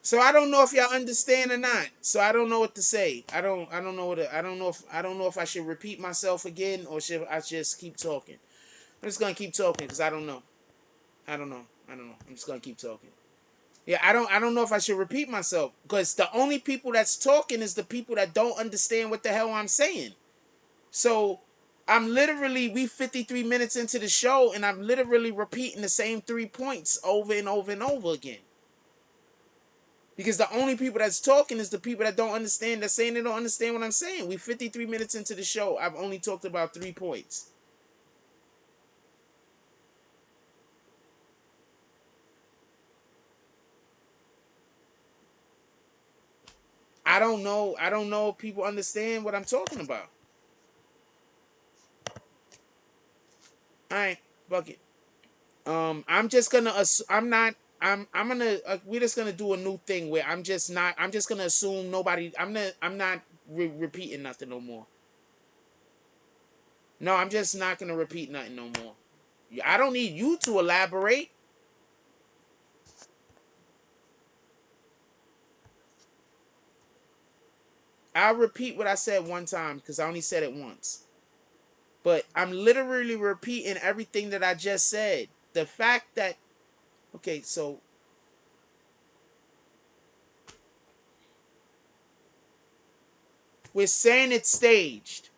So I don't know if y'all understand or not. So I don't know what to say. I don't know I don't know if I should repeat myself again or should I just keep talking. I'm just gonna keep talking because I don't know. I don't know. I'm just gonna keep talking. Yeah, I don't know if I should repeat myself because the only people that's talking is the people that don't understand what the hell I'm saying. So we 53 minutes into the show and I'm literally repeating the same 3 points over and over and over again. Because the only people that's talking is the people that don't understand, that's saying they don't understand what I'm saying. We 53 minutes into the show. I've only talked about 3 points. I don't know if people understand what I'm talking about. Alright, fuck it. I'm just gonna I'm gonna we're just gonna do a new thing where I'm just gonna assume nobody I'm not repeating nothing no more. No, I'm just not gonna repeat nothing no more. I don't need you to elaborate. I'll repeat what I said one time because I only said it once. But I'm literally repeating everything that I just said. The fact that, okay, so we're saying it's staged,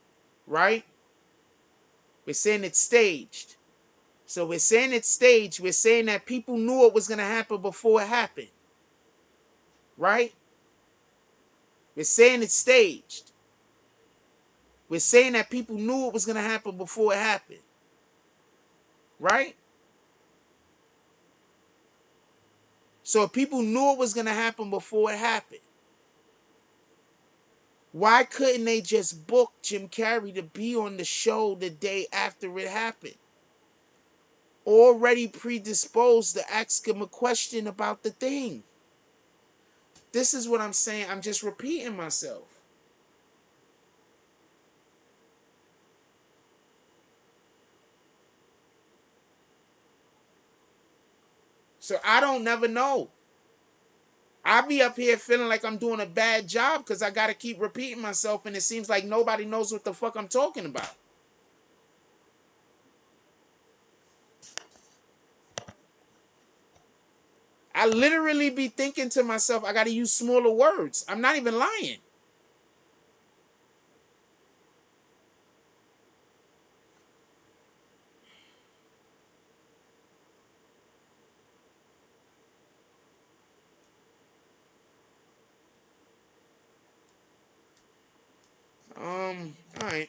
right? We're saying it's staged. So we're saying it's staged. We're saying that people knew it was going to happen before it happened, right? We're saying it's staged. We're saying that people knew it was going to happen before it happened, right? So if people knew it was going to happen before it happened, why couldn't they just book Jim Carrey to be on the show the day after it happened? Already predisposed to ask him a question about the thing. This is what I'm saying. I'm just repeating myself. So I don't never know. I be up here feeling like I'm doing a bad job because I got to keep repeating myself and it seems like nobody knows what the fuck I'm talking about. I literally be thinking to myself, I gotta use smaller words. I'm not even lying. All right.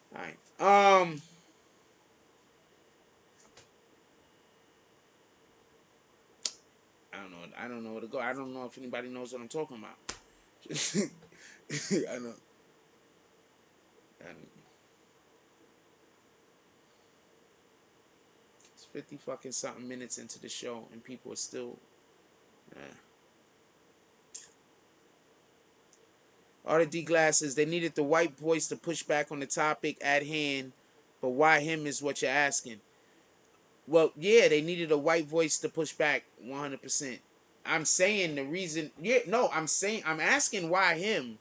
All right. I don't know. I don't know where to go. I don't know if anybody knows what I'm talking about. I know. It's 50 fucking something minutes into the show, and people are still. All D glasses. They needed the white voice to push back on the topic at hand, but why him is what you're asking. Well, yeah, they needed a white voice to push back 100%. I'm saying the reason. Yeah, no, I'm asking why him,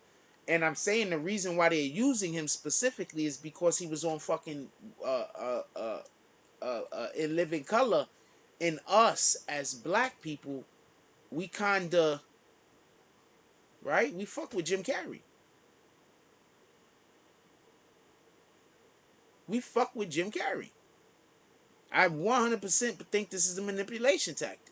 and I'm saying the reason why they're using him specifically is because he was on fucking in Living Color. In us as black people, we kinda right. We fuck with Jim Carrey. We fuck with Jim Carrey. I 100% think this is a manipulation tactic.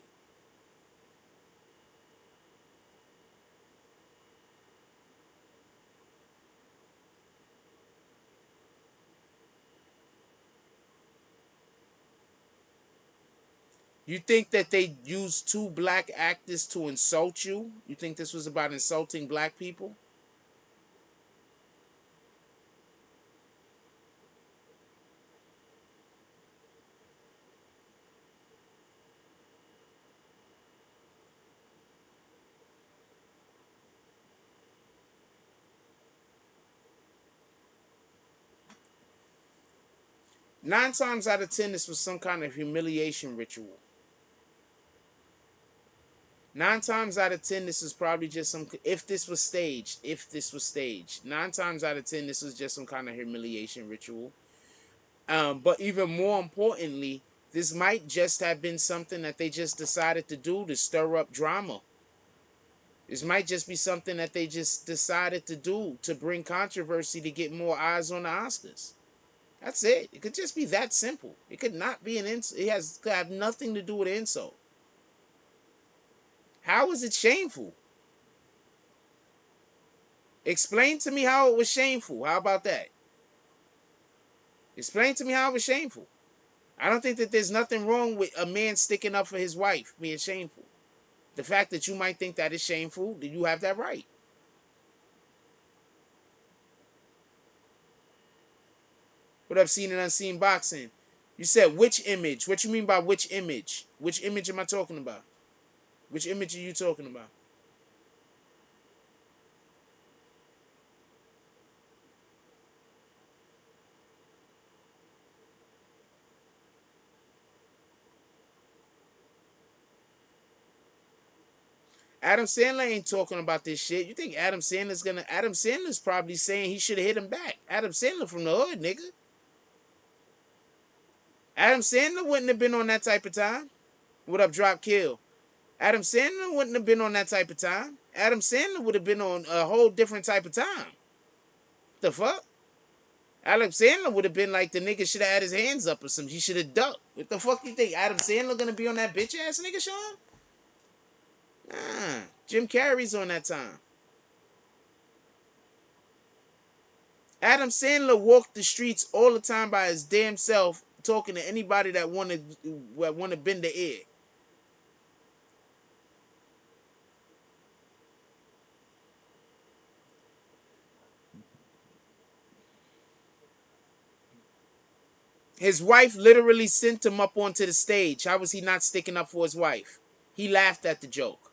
You think that they used two black actors to insult you? You think this was about insulting black people? Nine times out of ten, this was some kind of humiliation ritual. Nine times out of ten, this is probably just some. If this was staged, nine times out of ten, this was just some kind of humiliation ritual. But even more importantly, this might just have been something that they just decided to do to stir up drama. This might just be something that they just decided to do to bring controversy to get more eyes on the Oscars. That's it. It could just be that simple. It could not be an insult. Could have nothing to do with an insult. How is it shameful? Explain to me how it was shameful. How about that? Explain to me how it was shameful. I don't think that there's nothing wrong with a man sticking up for his wife being shameful. The fact that you might think that is shameful, then you have that right. What I've seen and unseen boxing. You said which image? What you mean by which image? Which image am I talking about? Which image are you talking about? Adam Sandler ain't talking about this shit. You think Adam Sandler's probably saying he should have hit him back. Adam Sandler from the hood, nigga. Adam Sandler wouldn't have been on that type of time. What up, Drop Kill? Adam Sandler wouldn't have been on that type of time. Adam Sandler would have been on a whole different type of time. The fuck? Adam Sandler would have been like the nigga should have had his hands up or something. He should have ducked. What the fuck you think? Adam Sandler gonna be on that bitch ass nigga, Sean? Nah. Jim Carrey's on that time. Adam Sandler walked the streets all the time by his damn self, talking to anybody that wanted to bend the ear. His wife literally sent him up onto the stage. How was he not sticking up for his wife? He laughed at the joke.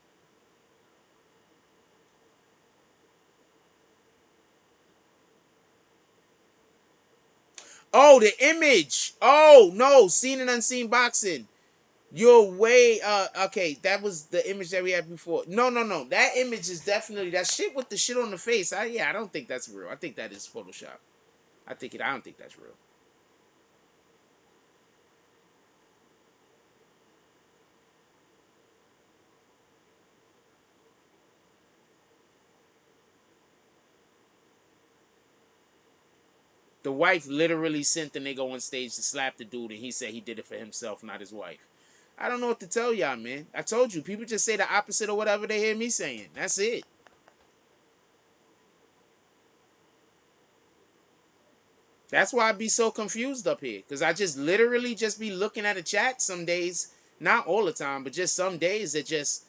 Oh, the image. Oh, no. Seen and unseen boxing. You're way okay, that was the image that we had before. No. That image is definitely that shit with the shit on the face. I don't think that's real. I think that is Photoshop. I don't think that's real. The wife literally sent the nigga on stage to slap the dude, and he said he did it for himself, not his wife. I don't know what to tell y'all, man. I told you, people just say the opposite of whatever they hear me saying. That's it. That's why I be so confused up here. Because I just literally just be looking at a chat some days. Not all the time, but just some days it just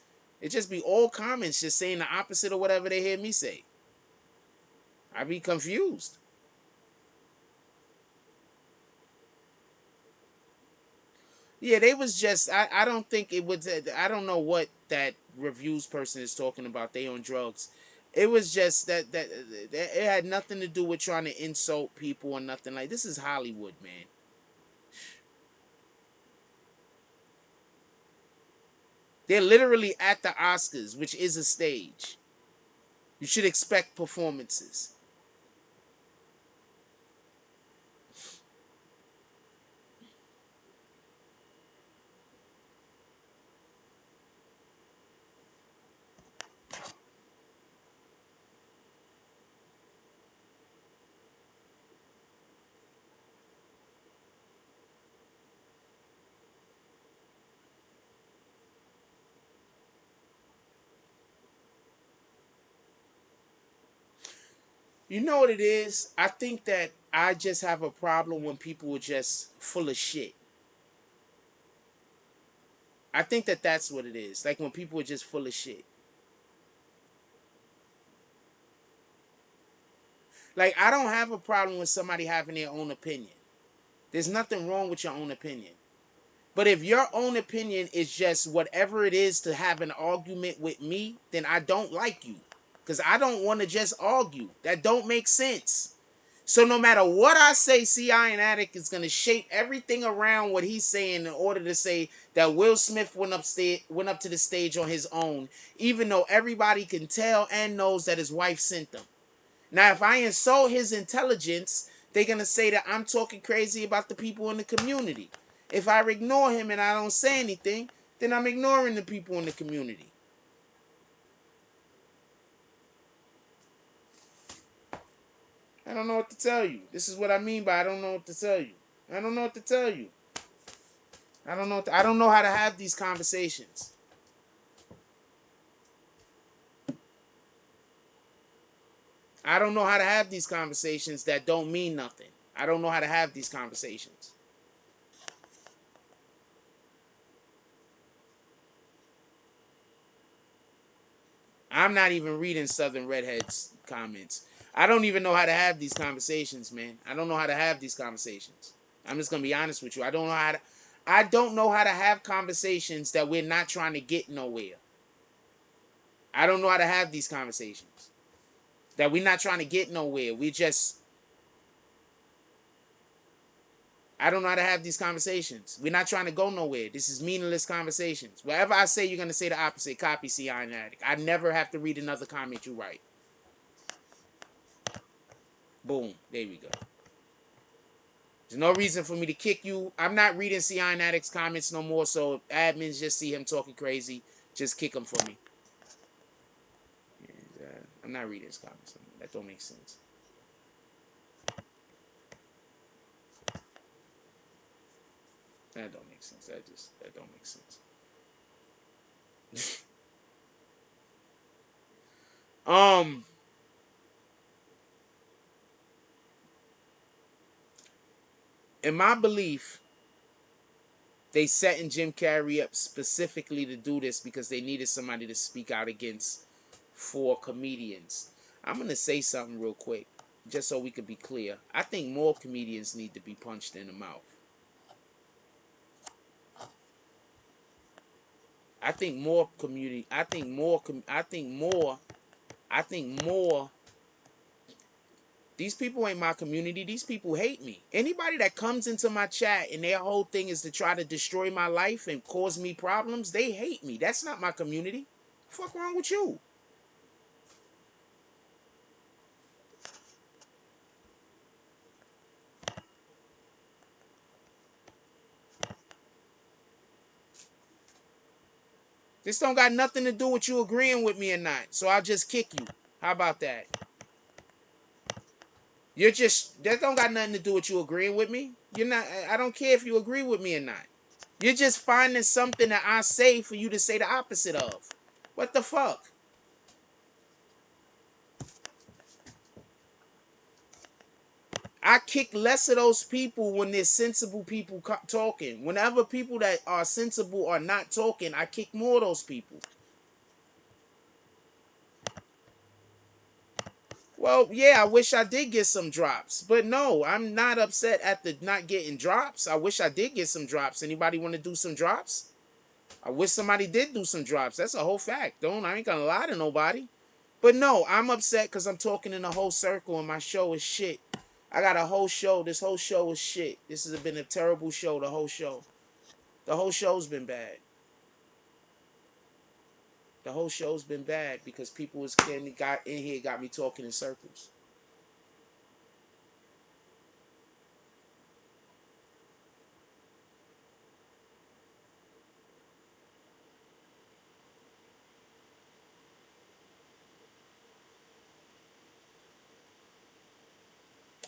be all comments just saying the opposite of whatever they hear me say. I be confused. Yeah, they was just I don't think it was I don't know what that reviews person is talking about. They on drugs. It was just that it had nothing to do with trying to insult people or nothing like. This is Hollywood, man. They're literally at the Oscars, which is a stage. You should expect performances. You know what it is? I think that I just have a problem when people are just full of shit. I think that that's what it is. Like when people are just full of shit. Like I don't have a problem with somebody having their own opinion. There's nothing wrong with your own opinion. But if your own opinion is just whatever it is to have an argument with me, then I don't like you. Because I don't want to just argue. That don't make sense. So no matter what I say, C.I. and Attic is going to shape everything around what he's saying in order to say that Will Smith went up to the stage on his own, even though everybody can tell and knows that his wife sent them. Now, if I insult his intelligence, they're going to say that I'm talking crazy about the people in the community. If I ignore him and I don't say anything, then I'm ignoring the people in the community. I don't know what to tell you. This is what I mean by I don't know what to tell you. I don't know what to tell you. I don't know how to have these conversations. I don't know how to have these conversations that don't mean nothing. I don't know how to have these conversations. I'm not even reading Southern Redhead's comments. I don't even know how to have these conversations, man. I don't know how to have these conversations. I'm just gonna be honest with you. I don't know how to have conversations that we're not trying to get nowhere. I don't know how to have these conversations. That we're not trying to get nowhere. I don't know how to have these conversations. We're not trying to go nowhere. This is meaningless conversations. Whatever I say, you're going to say the opposite. Copy, C.I. and Attic. I never have to read another comment you write. Boom. There we go. There's no reason for me to kick you. I'm not reading C.I. and Attic's comments no more, so admins just see him talking crazy. Just kick him for me. I'm not reading his comments no more. That don't make sense. That don't make sense. That don't make sense. In my belief, they setting Jim Carrey up specifically to do this because they needed somebody to speak out against 4 comedians. I'm going to say something real quick, just so we can be clear. I think more comedians need to be punched in the mouth. I think more community. I think more. These people ain't my community. These people hate me. Anybody that comes into my chat and their whole thing is to try to destroy my life and cause me problems, they hate me. That's not my community. Fuck wrong with you? This don't got nothing to do with you agreeing with me or not. So I'll just kick you. How about that? You're just, that don't got nothing to do with you agreeing with me. You're not, I don't care if you agree with me or not. You're just finding something that I say for you to say the opposite of. What the fuck? I kick less of those people when there's sensible people talking. Whenever people that are sensible are not talking, I kick more of those people. Well, yeah, I wish I did get some drops. But no, I'm not upset at the not getting drops. I wish I did get some drops. Anybody want to do some drops? I wish somebody did do some drops. That's a whole fact. I ain't gonna lie to nobody. But no, I'm upset because I'm talking in a whole circle and my show is shit. I got a whole show. This whole show is shit. This has been a terrible show, the whole show. The whole show's been bad. The whole show's been bad because people got in here, got me talking in circles.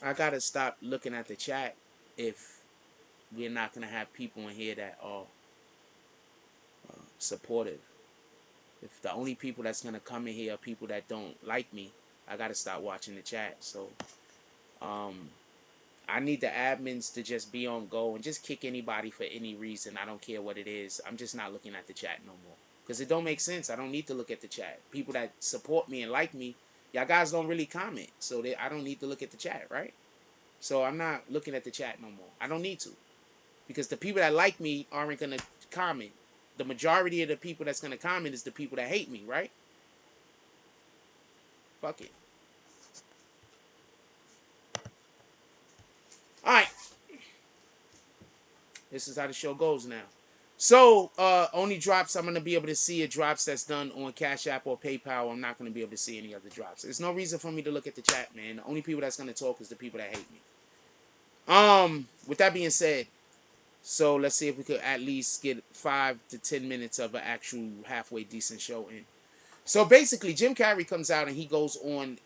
I gotta stop looking at the chat if we're not gonna have people in here that are supportive. If the only people that's gonna come in here are people that don't like me, I gotta stop watching the chat. So, I need the admins to just be on go and just kick anybody for any reason. I don't care what it is. I'm just not looking at the chat no more because it don't make sense. I don't need to look at the chat. People that support me and like me, y'all guys don't really comment, so I don't need to look at the chat, right? So I'm not looking at the chat no more. I don't need to because the people that like me aren't gonna comment. The majority of the people that's gonna comment is the people that hate me, right? Fuck it. All right. This is how the show goes now. So, only drops I'm going to be able to see are drops that's done on Cash App or PayPal. I'm not going to be able to see any other drops. There's no reason for me to look at the chat, man. The only people that's going to talk is the people that hate me. With that being said, so let's see if we could at least get 5 to 10 minutes of an actual halfway decent show in. So basically, Jim Carrey comes out and he goes on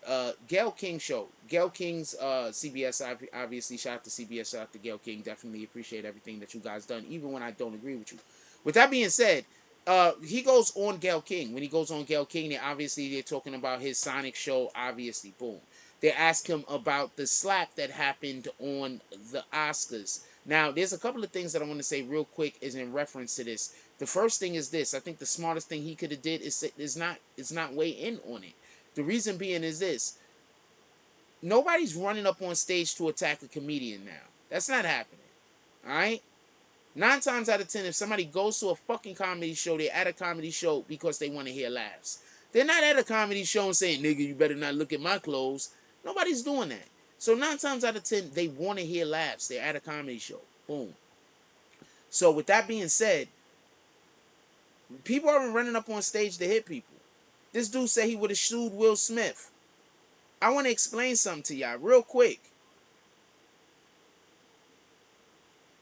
Gayle King show. Gayle King's CBS, obviously. Shout out to CBS, shout out to Gayle King. Definitely appreciate everything that you guys done, even when I don't agree with you. With that being said, he goes on Gayle King. When he goes on Gayle King, they're talking about his Sonic show. Obviously, boom. They ask him about the slap that happened on the Oscars. Now, there's a couple of things that I want to say real quick is in reference to this. The first thing is this. I think the smartest thing he could have did is not weigh in on it. The reason being is this. Nobody's running up on stage to attack a comedian now. That's not happening. Alright? 9 times out of 10, if somebody goes to a fucking comedy show, they're at a comedy show because they want to hear laughs. They're not at a comedy show and saying, nigga, you better not look at my clothes. Nobody's doing that. So 9 times out of 10, they want to hear laughs. They're at a comedy show. Boom. So with that being said, people aren't running up on stage to hit people. This dude said he would have sued Will Smith. I want to explain something to y'all real quick.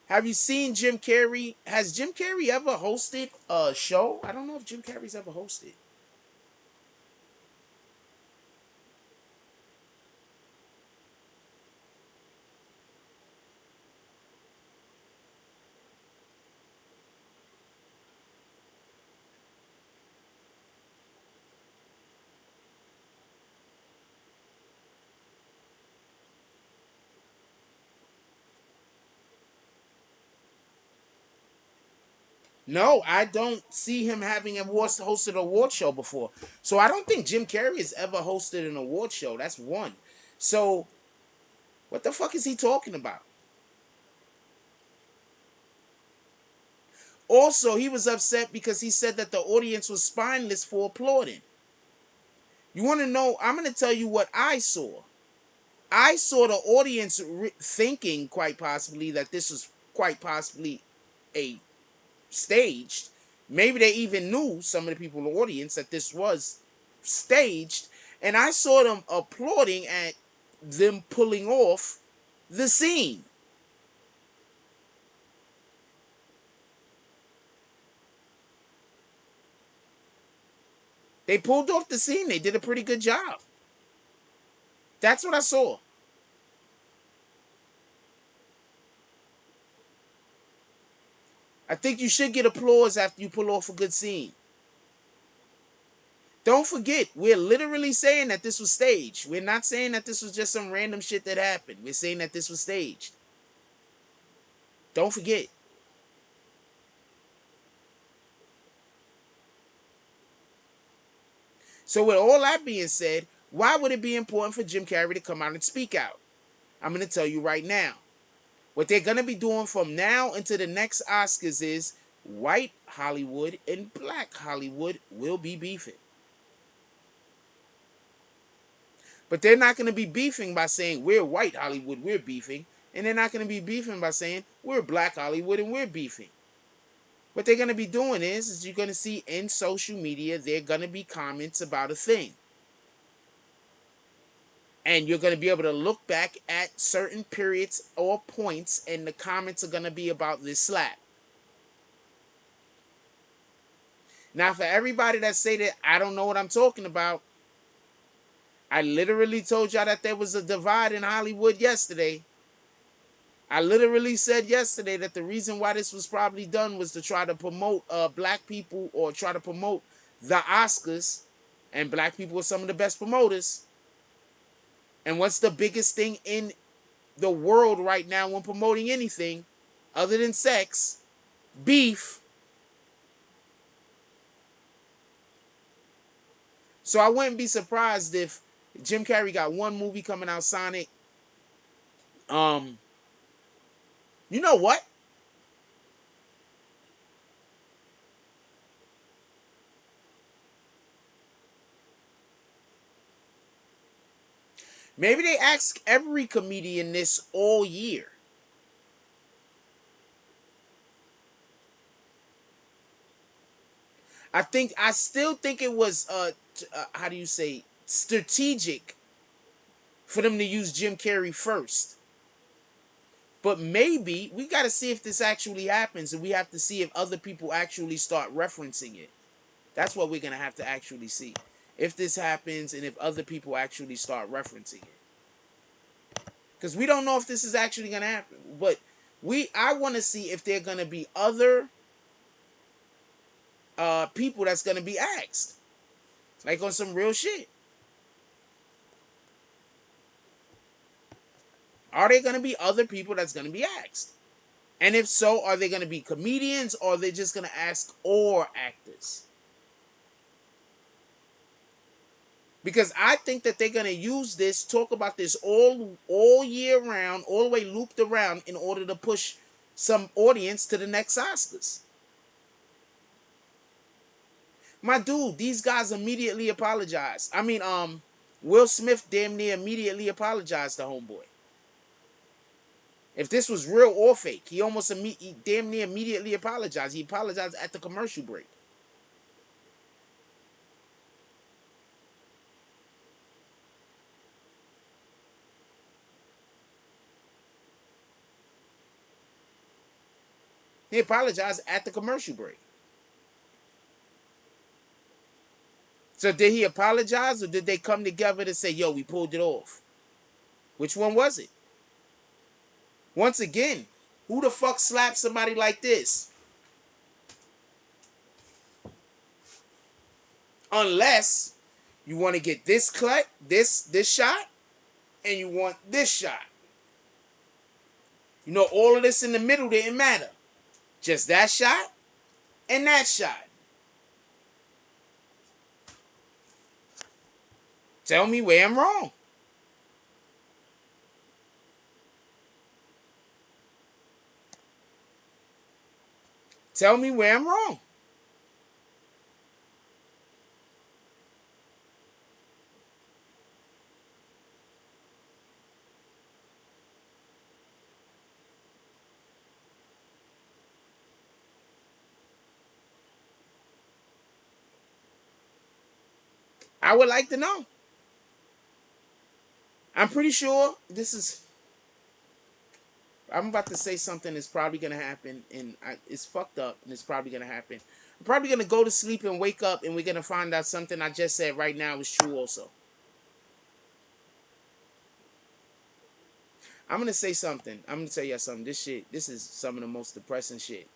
Have you seen Jim Carrey? Has Jim Carrey ever hosted a show? I don't know if Jim Carrey's ever hosted. No, I don't see him having hosted an award show before. So I don't think Jim Carrey has ever hosted an award show. That's one. So what the fuck is he talking about? Also, he was upset because he said that the audience was spineless for applauding. You want to know? I'm going to tell you what I saw. I saw the audience thinking quite possibly that this was quite possibly a staged. Maybe they even knew, some of the people in the audience, that this was staged. And I saw them applauding at them pulling off the scene. They pulled off the scene. They did a pretty good job. That's what I saw. I think you should get applause after you pull off a good scene. Don't forget, we're literally saying that this was staged. We're not saying that this was just some random shit that happened. We're saying that this was staged. Don't forget. So with all that being said, why would it be important for Jim Carrey to come out and speak out? I'm going to tell you right now. What they're going to be doing from now into the next Oscars is white Hollywood and black Hollywood will be beefing. But they're not going to be beefing by saying we're white Hollywood, we're beefing. And they're not going to be beefing by saying we're black Hollywood and we're beefing. What they're going to be doing is you're going to see in social media, there are going to be comments about a thing. And you're going to be able to look back at certain periods or points, and the comments are going to be about this slap. Now, for everybody that say that I don't know what I'm talking about, I literally told y'all that there was a divide in Hollywood yesterday. I literally said yesterday that the reason why this was probably done was to try to promote black people, or try to promote the Oscars, and black people are some of the best promoters. And what's the biggest thing in the world right now when promoting anything other than sex? Beef. So I wouldn't be surprised if Jim Carrey got one movie coming out, Sonic. You know what? Maybe they ask every comedian this all year. I still think it was how do you say, strategic for them to use Jim Carrey first. But maybe we got to see if this actually happens, and we have to see if other people actually start referencing it. That's what we're going to have to actually see. If this happens and if other people actually start referencing it. Because we don't know if this is actually going to happen. But I want to see if there are going to be other people that's going to be asked. Like on some real shit. Are there going to be other people that's going to be asked? And if so, are they going to be comedians, or are they just going to ask all actors? Because I think that they're going to use this, talk about this all year round, all the way looped around, in order to push some audience to the next Oscars. My dude, these guys immediately apologized. I mean, Will Smith damn near immediately apologized to Homeboy. If this was real or fake, he damn near immediately apologized. He apologized at the commercial break. He apologized at the commercial break. So did he apologize, or did they come together to say, yo, we pulled it off? Which one was it? Once again, who the fuck slaps somebody like this? Unless you want to get this cut, this shot, and you want this shot. You know, all of this in the middle didn't matter. Just that shot and that shot. Tell me where I'm wrong. Tell me where I'm wrong. I would like to know. I'm pretty sure I'm about to say something that's probably going to happen, and it's fucked up, and it's probably going to happen. I'm probably going to go to sleep and wake up, and we're going to find out something I just said right now is true also. I'm going to say something. I'm going to tell you something. This is some of the most depressing shit.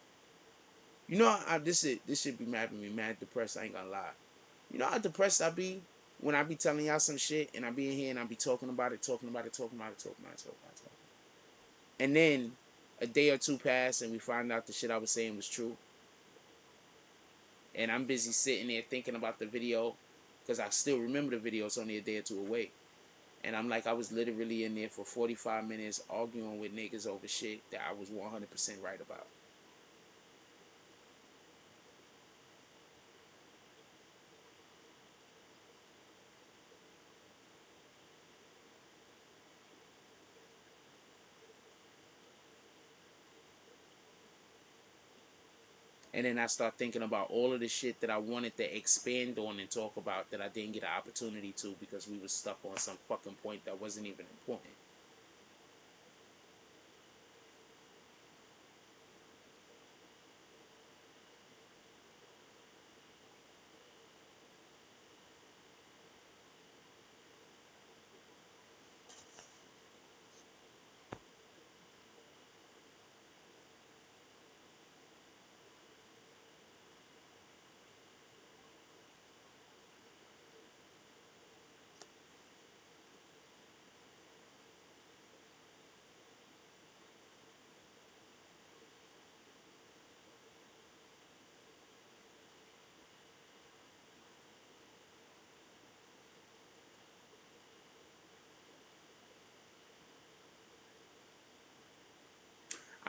You know, this should be making me mad depressed. I ain't gonna lie. You know how depressed I be when I be telling y'all some shit and I be in here and I be talking about it, talking about it, talking about it, talking about it, talking about it, talking about it. And then a day or two pass and we find out the shit I was saying was true. And I'm busy sitting there thinking about the video because I still remember the video. It's only a day or two away. And I'm like, I was literally in there for 45 minutes arguing with niggas over shit that I was 100% right about. And then I start thinking about all of the shit that I wanted to expand on and talk about that I didn't get an opportunity to because we was stuck on some fucking point that wasn't even important.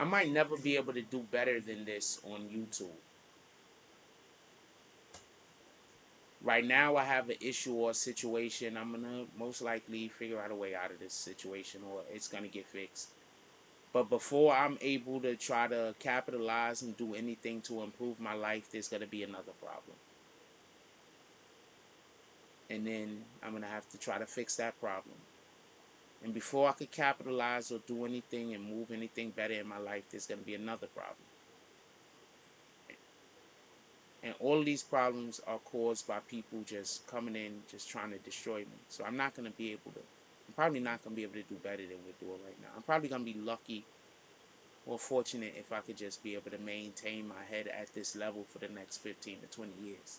I might never be able to do better than this on YouTube. Right now I have an issue or a situation. I'm gonna most likely figure out a way out of this situation or it's gonna get fixed. But before I'm able to try to capitalize and do anything to improve my life, there's gonna be another problem. And then I'm gonna have to try to fix that problem. And before I could capitalize or do anything and move anything better in my life, there's gonna be another problem. And all of these problems are caused by people just coming in, just trying to destroy me. So I'm not going to be able to, I'm probably not going to be able to do better than we're doing right now. I'm probably going to be lucky or fortunate if I could just be able to maintain my head at this level for the next 15 to 20 years.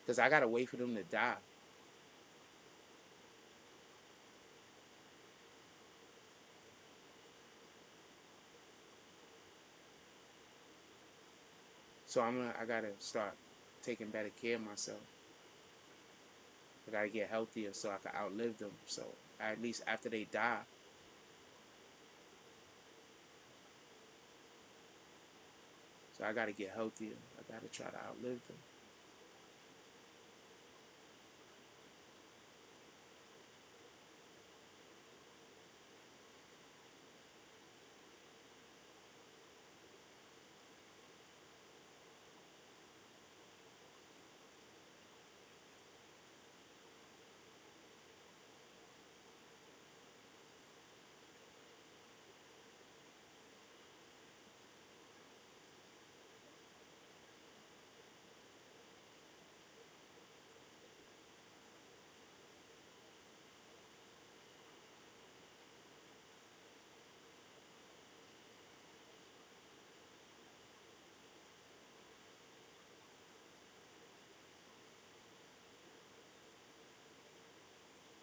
Because I got to wait for them to die. So I got to start taking better care of myself. I got to get healthier so I can outlive them. So at least after they die, so I got to get healthier. I got to try to outlive them.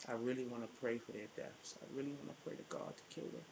I really want to pray for their deaths. I really want to pray to God to kill them.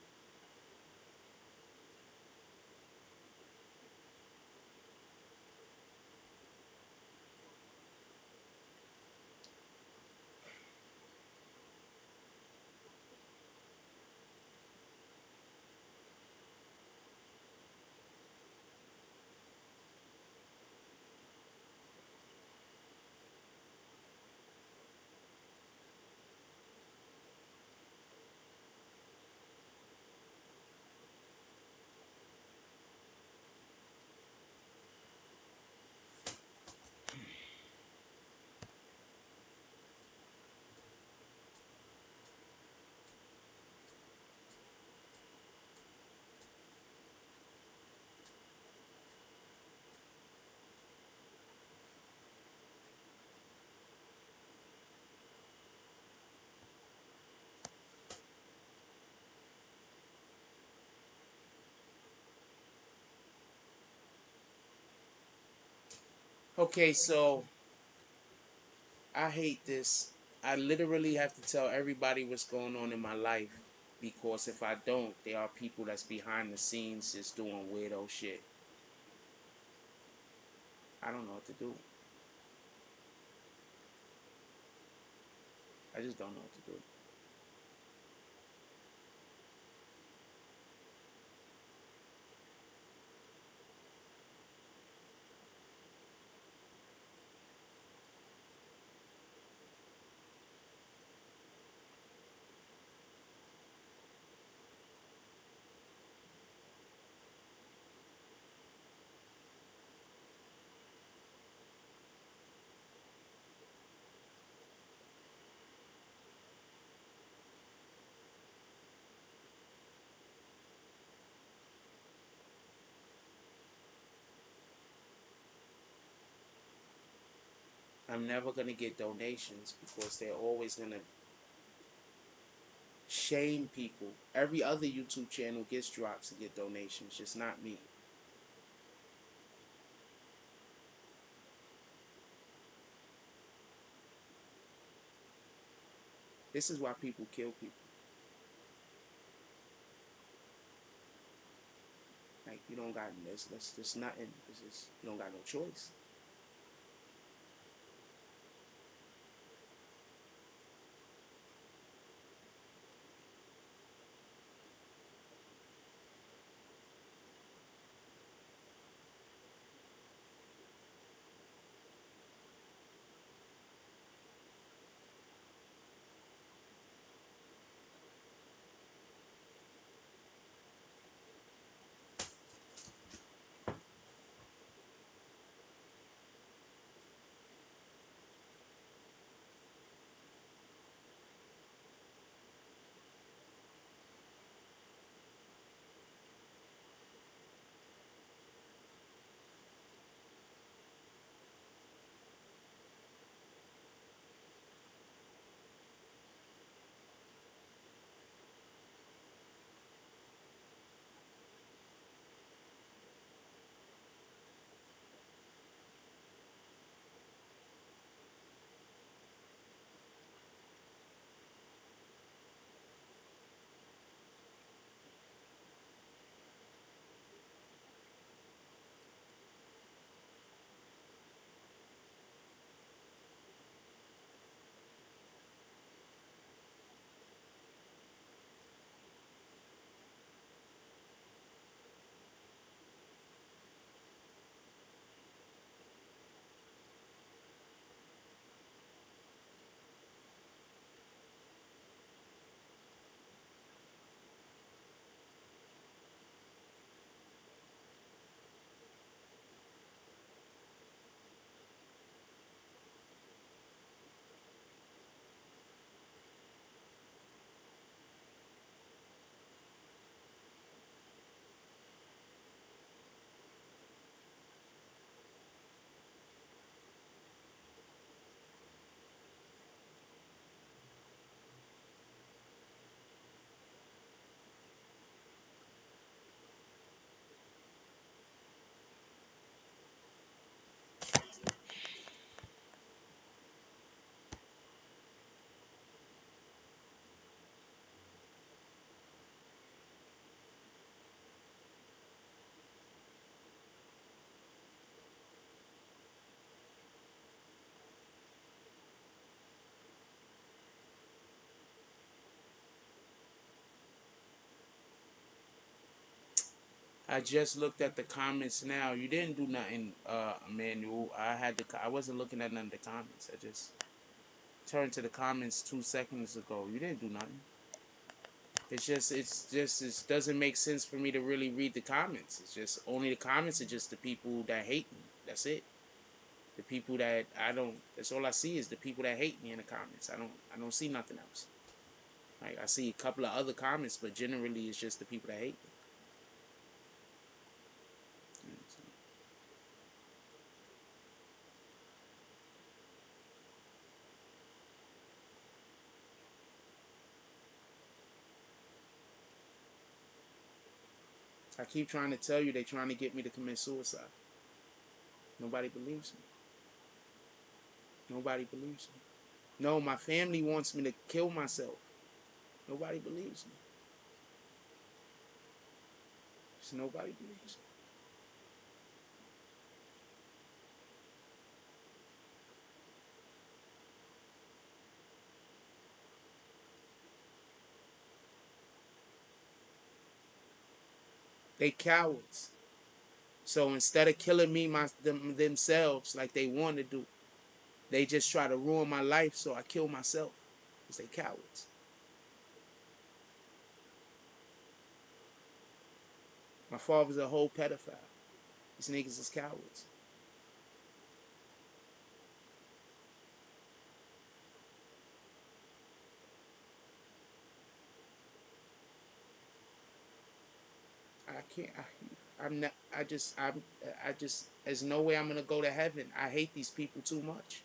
Okay, so I hate this. I literally have to tell everybody what's going on in my life because if I don't, there are people that's behind the scenes just doing weirdo shit. I don't know what to do. I just don't know what to do. I'm never gonna get donations because they're always gonna shame people. Every other YouTube channel gets drops and get donations, just not me. This is why people kill people. Like you don't got this. That's nothing. This is you don't got no choice. I just looked at the comments now. You didn't do nothing, Emmanuel. I wasn't looking at none of the comments. I just turned to the comments 2 seconds ago. You didn't do nothing. It doesn't make sense for me to really read the comments. It's just only the comments are just the people that hate me. That's it. The people that I don't. That's all I see is the people that hate me in the comments. I don't see nothing else. Like I see a couple of other comments, but generally it's just the people that hate me. You know, so. I keep trying to tell you they're trying to get me to commit suicide. Nobody believes me. Nobody believes me. No, my family wants me to kill myself. Nobody believes me. Just nobody believes me. They cowards. So instead of killing me themselves like they want to do, they just try to ruin my life, so I kill myself. Because they cowards. My father's a whole pedophile. These niggas is cowards. I can't. I'm not. I just. There's no way I'm gonna go to heaven. I hate these people too much.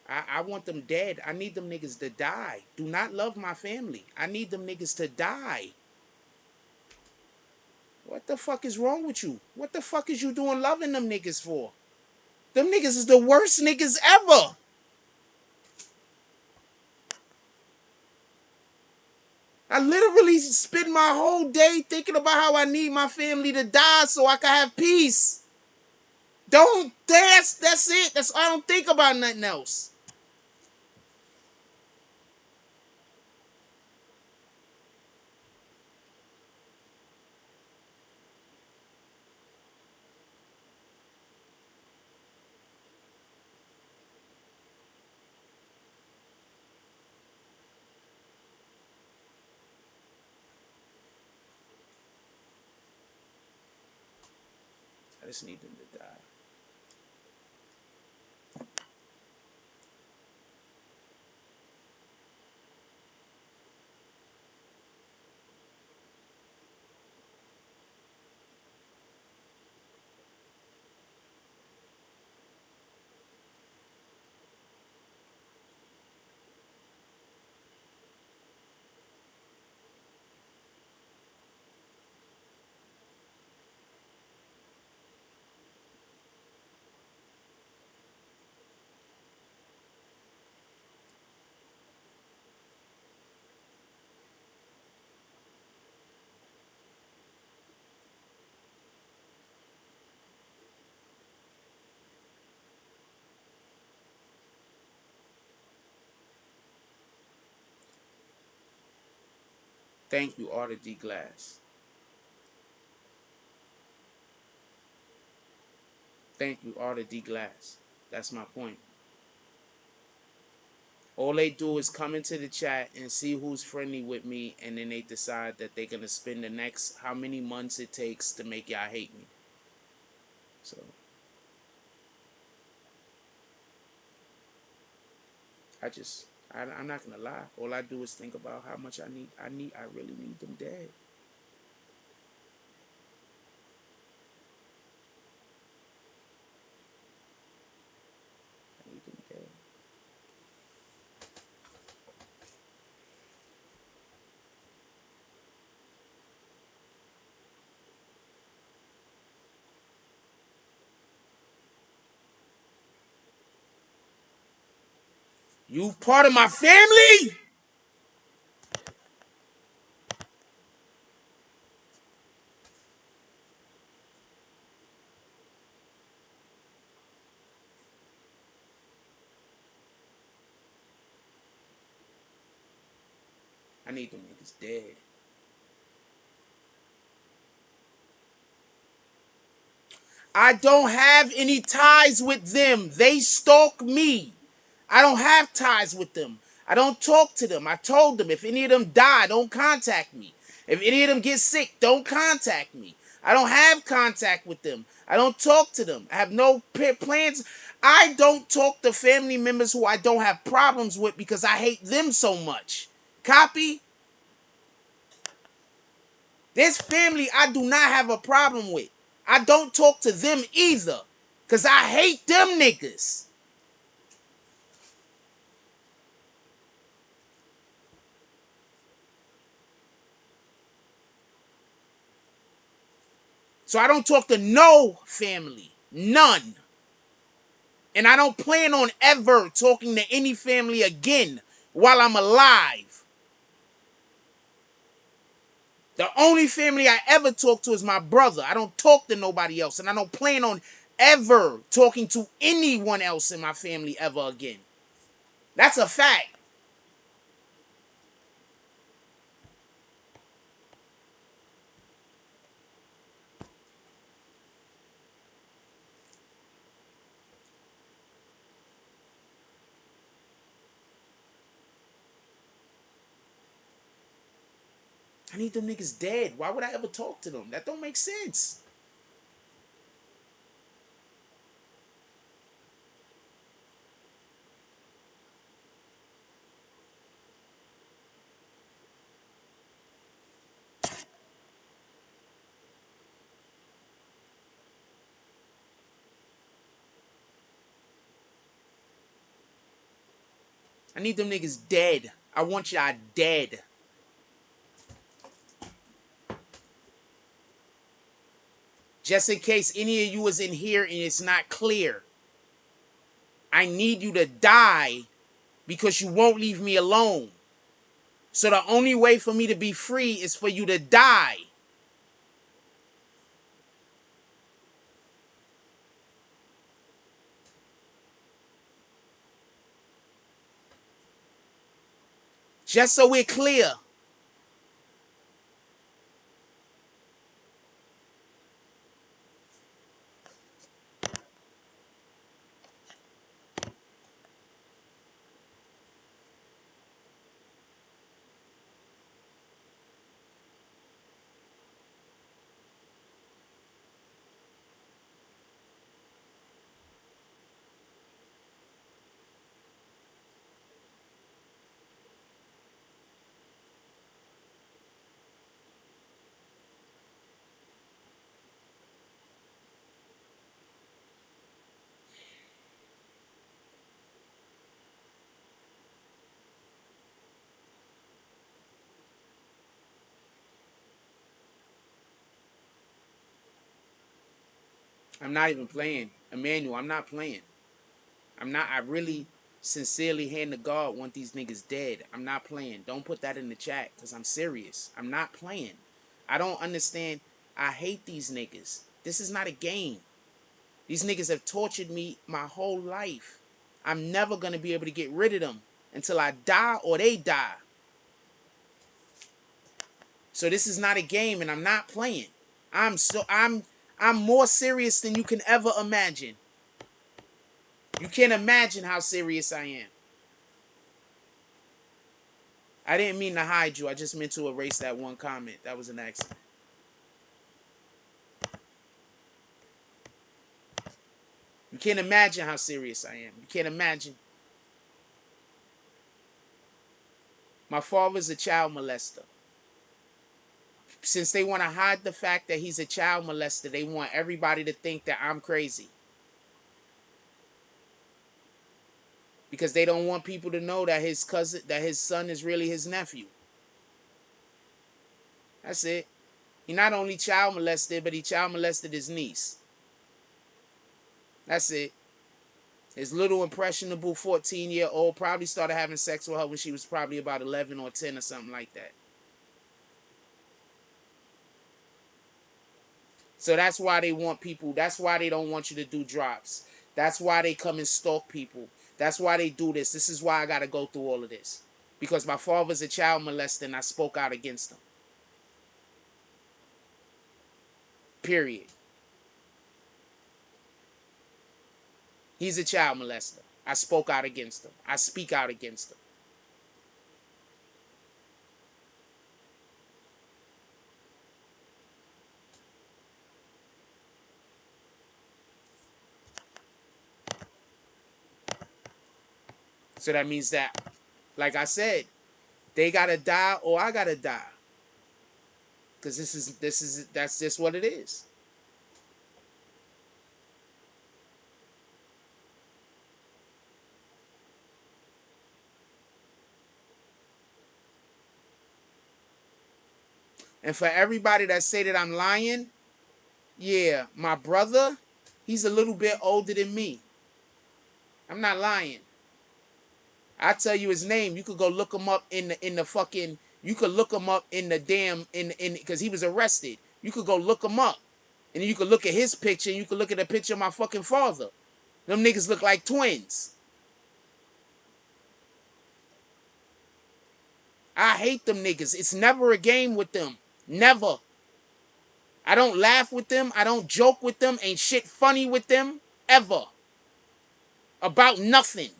I want them dead. I need them niggas to die. Do not love my family. I need them niggas to die. What the fuck is wrong with you? What the fuck is you doing loving them niggas for? Them niggas is the worst niggas ever. I literally spend my whole day thinking about how I need my family to die so I can have peace. Don't. That's it. I don't think about nothing else. I just need them to die. Thank you, Arthur D. Glass. Thank you, Arthur D. Glass. That's my point. All they do is come into the chat and see who's friendly with me, and then they decide that they're gonna spend the next how many months it takes to make y'all hate me. So I'm not gonna lie. All I do is think about how much I need. I really need them dead. I need them dead. You part of my family. I need them niggas dead. I don't have any ties with them. They stalk me. I don't have ties with them. I don't talk to them. I told them if any of them die, don't contact me. If any of them get sick, don't contact me. I don't have contact with them. I don't talk to them. I have no plans. I don't talk to family members who I don't have problems with because I hate them so much. Copy? This family I do not have a problem with. I don't talk to them either. Because I hate them niggas. So I don't talk to no family. None. And I don't plan on ever talking to any family again while I'm alive. The only family I ever talk to is my brother. I don't talk to nobody else. And I don't plan on ever talking to anyone else in my family ever again. That's a fact. I need them niggas dead. Why would I ever talk to them? That don't make sense. I need them niggas dead. I want y'all dead. Just in case any of you is in here and it's not clear. I need you to die because you won't leave me alone. So the only way for me to be free is for you to die. Just so we're clear. I'm not even playing. Emmanuel, I'm not playing. I really sincerely, hand to God, want these niggas dead. I'm not playing. Don't put that in the chat because I'm serious. I'm not playing. I don't understand. I hate these niggas. This is not a game. These niggas have tortured me my whole life. I'm never going to be able to get rid of them until I die or they die. So this is not a game and I'm not playing. I'm more serious than you can ever imagine. You can't imagine how serious I am. I didn't mean to hide you. I just meant to erase that one comment. That was an accident. You can't imagine how serious I am. You can't imagine. My father's a child molester. Since they want to hide the fact that he's a child molester, they want everybody to think that I'm crazy. Because they don't want people to know that his son is really his nephew. That's it. He not only child molested, but he child molested his niece. That's it. His little impressionable 14-year-old probably started having sex with her when she was probably about 11 or 10 or something like that. So that's why they want people. That's why they don't want you to do drops. That's why they come and stalk people. That's why they do this. This is why I got to go through all of this. Because my father's a child molester and I spoke out against him. Period. He's a child molester. I spoke out against him. I speak out against him. So that means that, like I said, they gotta die or I gotta die. Because that's just what it is. And for everybody that say that I'm lying, yeah, my brother, he's a little bit older than me. I'm not lying. I tell you his name. You could go look him up in the fucking. You could look him up in the damn in because he was arrested. You could go look him up, and then you could look at his picture, and you could look at the picture of my fucking father. Them niggas look like twins. I hate them niggas. It's never a game with them. Never. I don't laugh with them. I don't joke with them. Ain't shit funny with them. Ever. About nothing.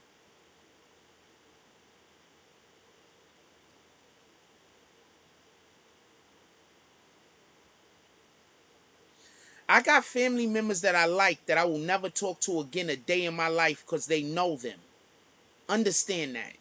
I got family members that I like that I will never talk to again a day in my life because they know them. Understand that.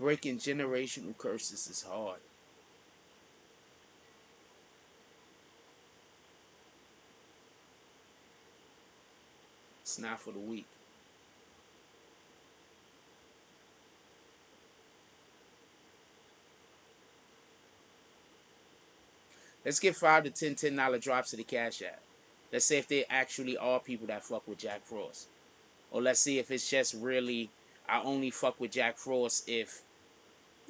Breaking generational curses is hard. It's not for the weak. Let's get $5 to $10 drops to the Cash App. Let's see if there actually are people that fuck with Jack Frost. Or let's see if it's just really, I only fuck with Jack Frost if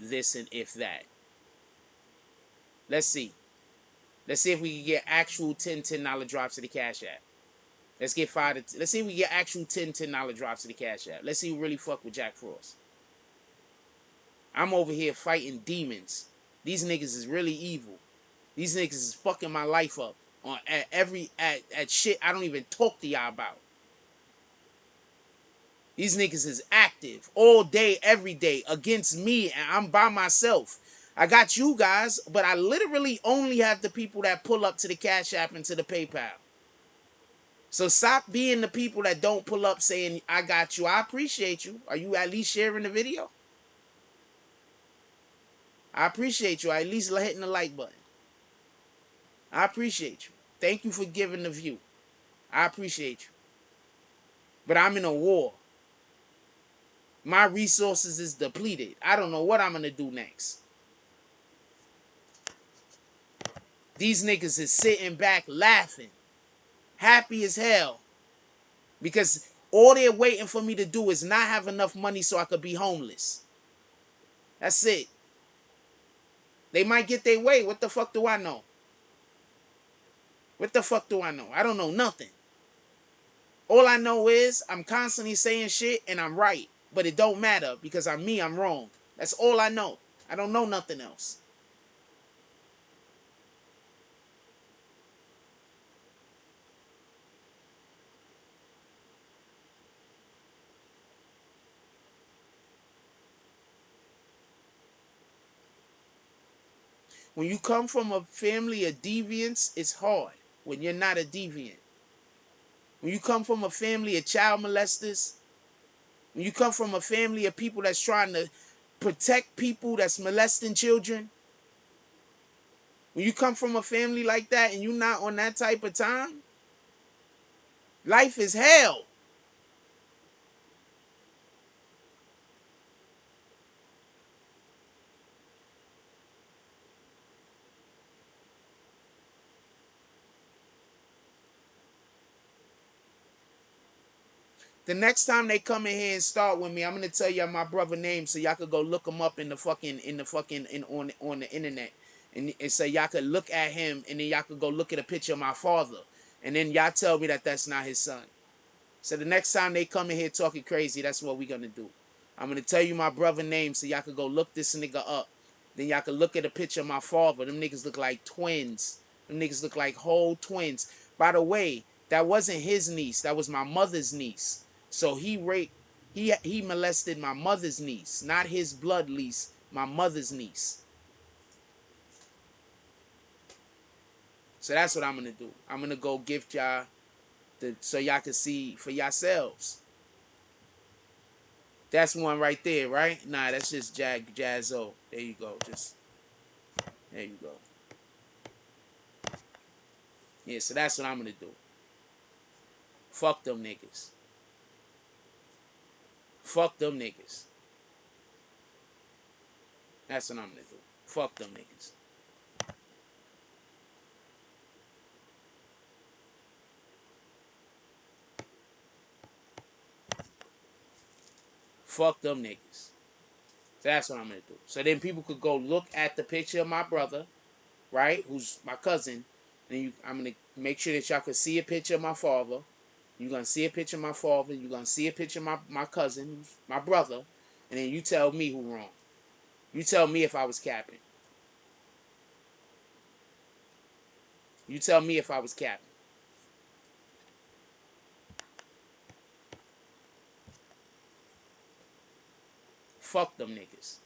this and if that. Let's see. Let's see if we can get actual $10 drops to the Cash App. Let's get let's see if we get actual $10 drops to the Cash App. Let's see who really fuck with Jack Frost. I'm over here fighting demons. These niggas is really evil. These niggas is fucking my life up on at shit I don't even talk to y'all about. These niggas is active all day, every day against me, and I'm by myself. I got you guys, but I literally only have the people that pull up to the Cash App and to the PayPal. So stop being the people that don't pull up saying, I got you. I appreciate you. Are you at least sharing the video? I appreciate you. At least hitting the like button. I appreciate you. Thank you for giving the view. I appreciate you. But I'm in a war. My resources is depleted. I don't know what I'm going to do next. These niggas is sitting back laughing. Happy as hell. Because all they're waiting for me to do is not have enough money so I could be homeless. That's it. They might get their way. What the fuck do I know? What the fuck do I know? I don't know nothing. All I know is I'm constantly saying shit and I'm right. But it don't matter because I'm me, I'm wrong. That's all I know. I don't know nothing else. When you come from a family of deviants, it's hard when you're not a deviant. When you come from a family of child molesters, when you come from a family of people that's trying to protect people that's molesting children, when you come from a family like that and you're not on that type of time, life is hell. The next time they come in here and start with me, I'm gonna tell y'all my brother name so y'all could go look him up in the fucking on the internet, and so y'all could look at him, and then y'all could go look at a picture of my father, and then y'all tell me that that's not his son. So the next time they come in here talking crazy, that's what we gonna do. I'm gonna tell you my brother name so y'all could go look this nigga up. Then y'all could look at a picture of my father. Them niggas look like twins. Them niggas look like whole twins. By the way, that wasn't his niece. That was my mother's niece. So he molested my mother's niece, not his blood niece, my mother's niece. So that's what I'm gonna do. I'm gonna go gift y'all so y'all can see for yourselves. That's one right there, right? Nah, that's just Jazzo. There you go. Just there you go. Yeah, so that's what I'm gonna do. Fuck them niggas. Fuck them niggas. That's what I'm gonna do. Fuck them niggas. Fuck them niggas. So that's what I'm gonna do. So then people could go look at the picture of my brother, right? Who's my cousin. And I'm gonna make sure that y'all can see a picture of my father. You're gonna see a picture of my father. You're gonna see a picture of my cousin, my brother, and then you tell me who wrong. You tell me if I was capping. You tell me if I was capping. Fuck them niggas.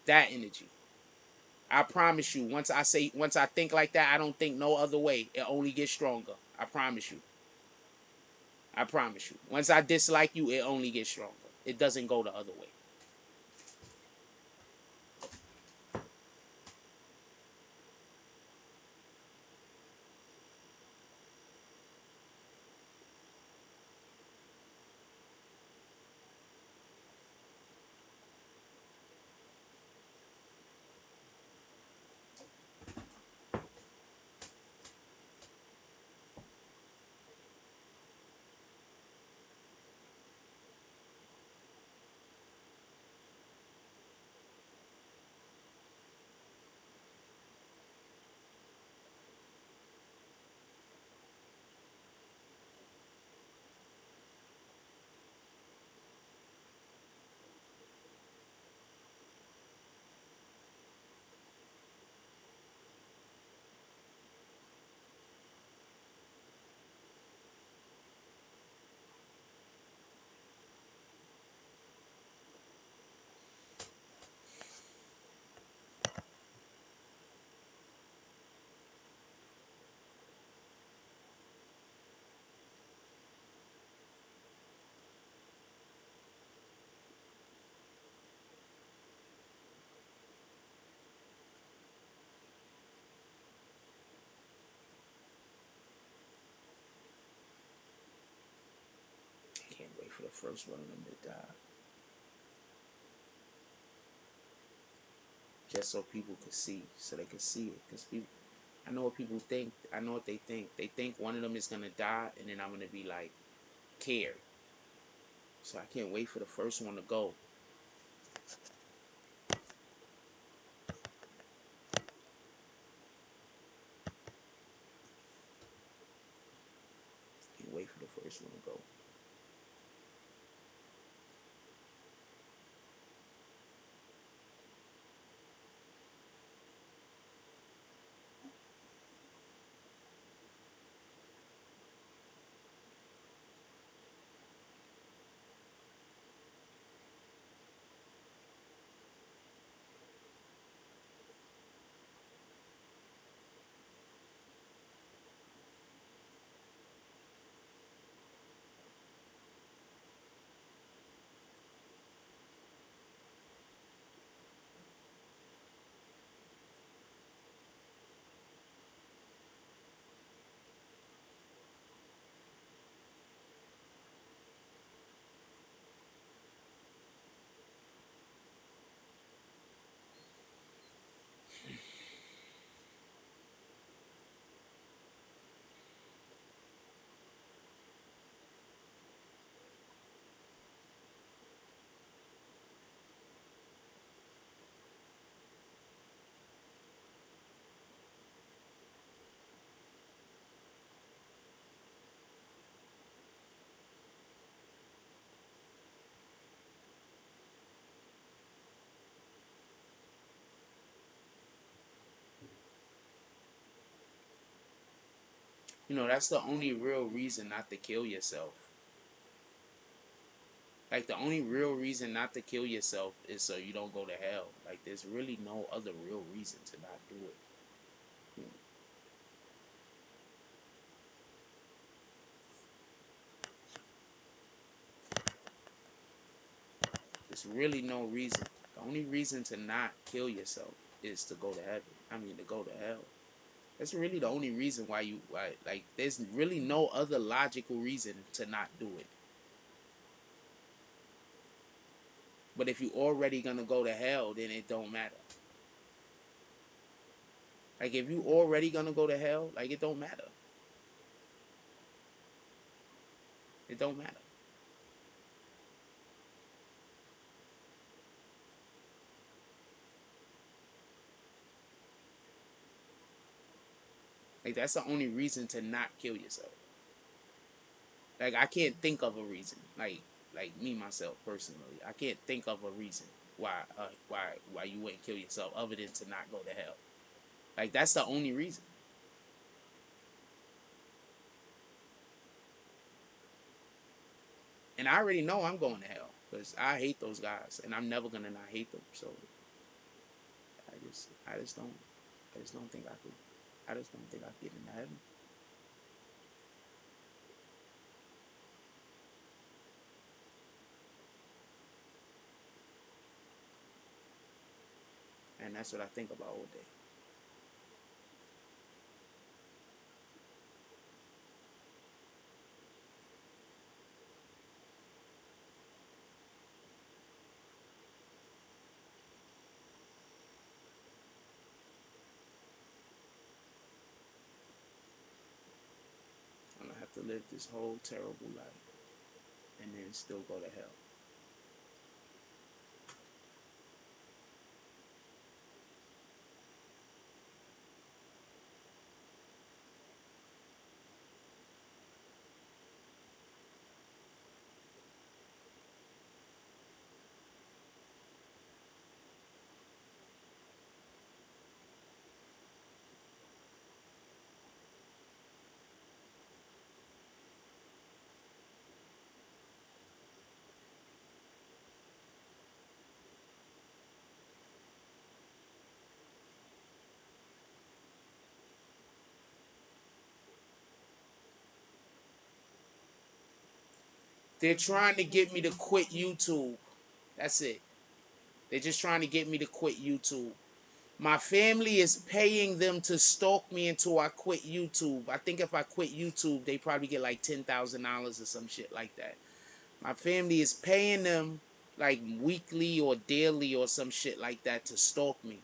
That energy. I promise you, once I think like that, I don't think no other way. It only gets stronger. I promise you. I promise you. Once I dislike you, it only gets stronger. It doesn't go the other way. I can't wait for the first one of them to die. Just so people could see, so they could see it. Because people, I know what people think. I know what they think. They think one of them is gonna die, and then I'm gonna be like, Carrey. So I can't wait for the first one to go. Can't wait for the first one to go. You know, that's the only real reason not to kill yourself. Like, the only real reason not to kill yourself is so you don't go to hell. Like, there's really no other real reason to not do it. There's really no reason. The only reason to not kill yourself is to go to heaven. I mean, to go to hell. That's really the only reason why, like, there's really no other logical reason to not do it. But if you already gonna go to hell, then it don't matter. Like, if you already gonna go to hell, like, it don't matter. It don't matter. Like, that's the only reason to not kill yourself. Like, I can't think of a reason. Like me myself personally, I can't think of a reason why you wouldn't kill yourself other than to not go to hell. Like, that's the only reason. And I already know I'm going to hell because I hate those guys, and I'm never gonna not hate them. So I just don't think I could. I just don't think I could get into heaven. And that's what I think about all day. I'm gonna have to live this whole terrible life and then still go to hell. They're trying to get me to quit YouTube. That's it. They're just trying to get me to quit YouTube. My family is paying them to stalk me until I quit YouTube. I think if I quit YouTube, they probably get like $10,000 or some shit like that. My family is paying them like weekly or daily or some shit like that to stalk me.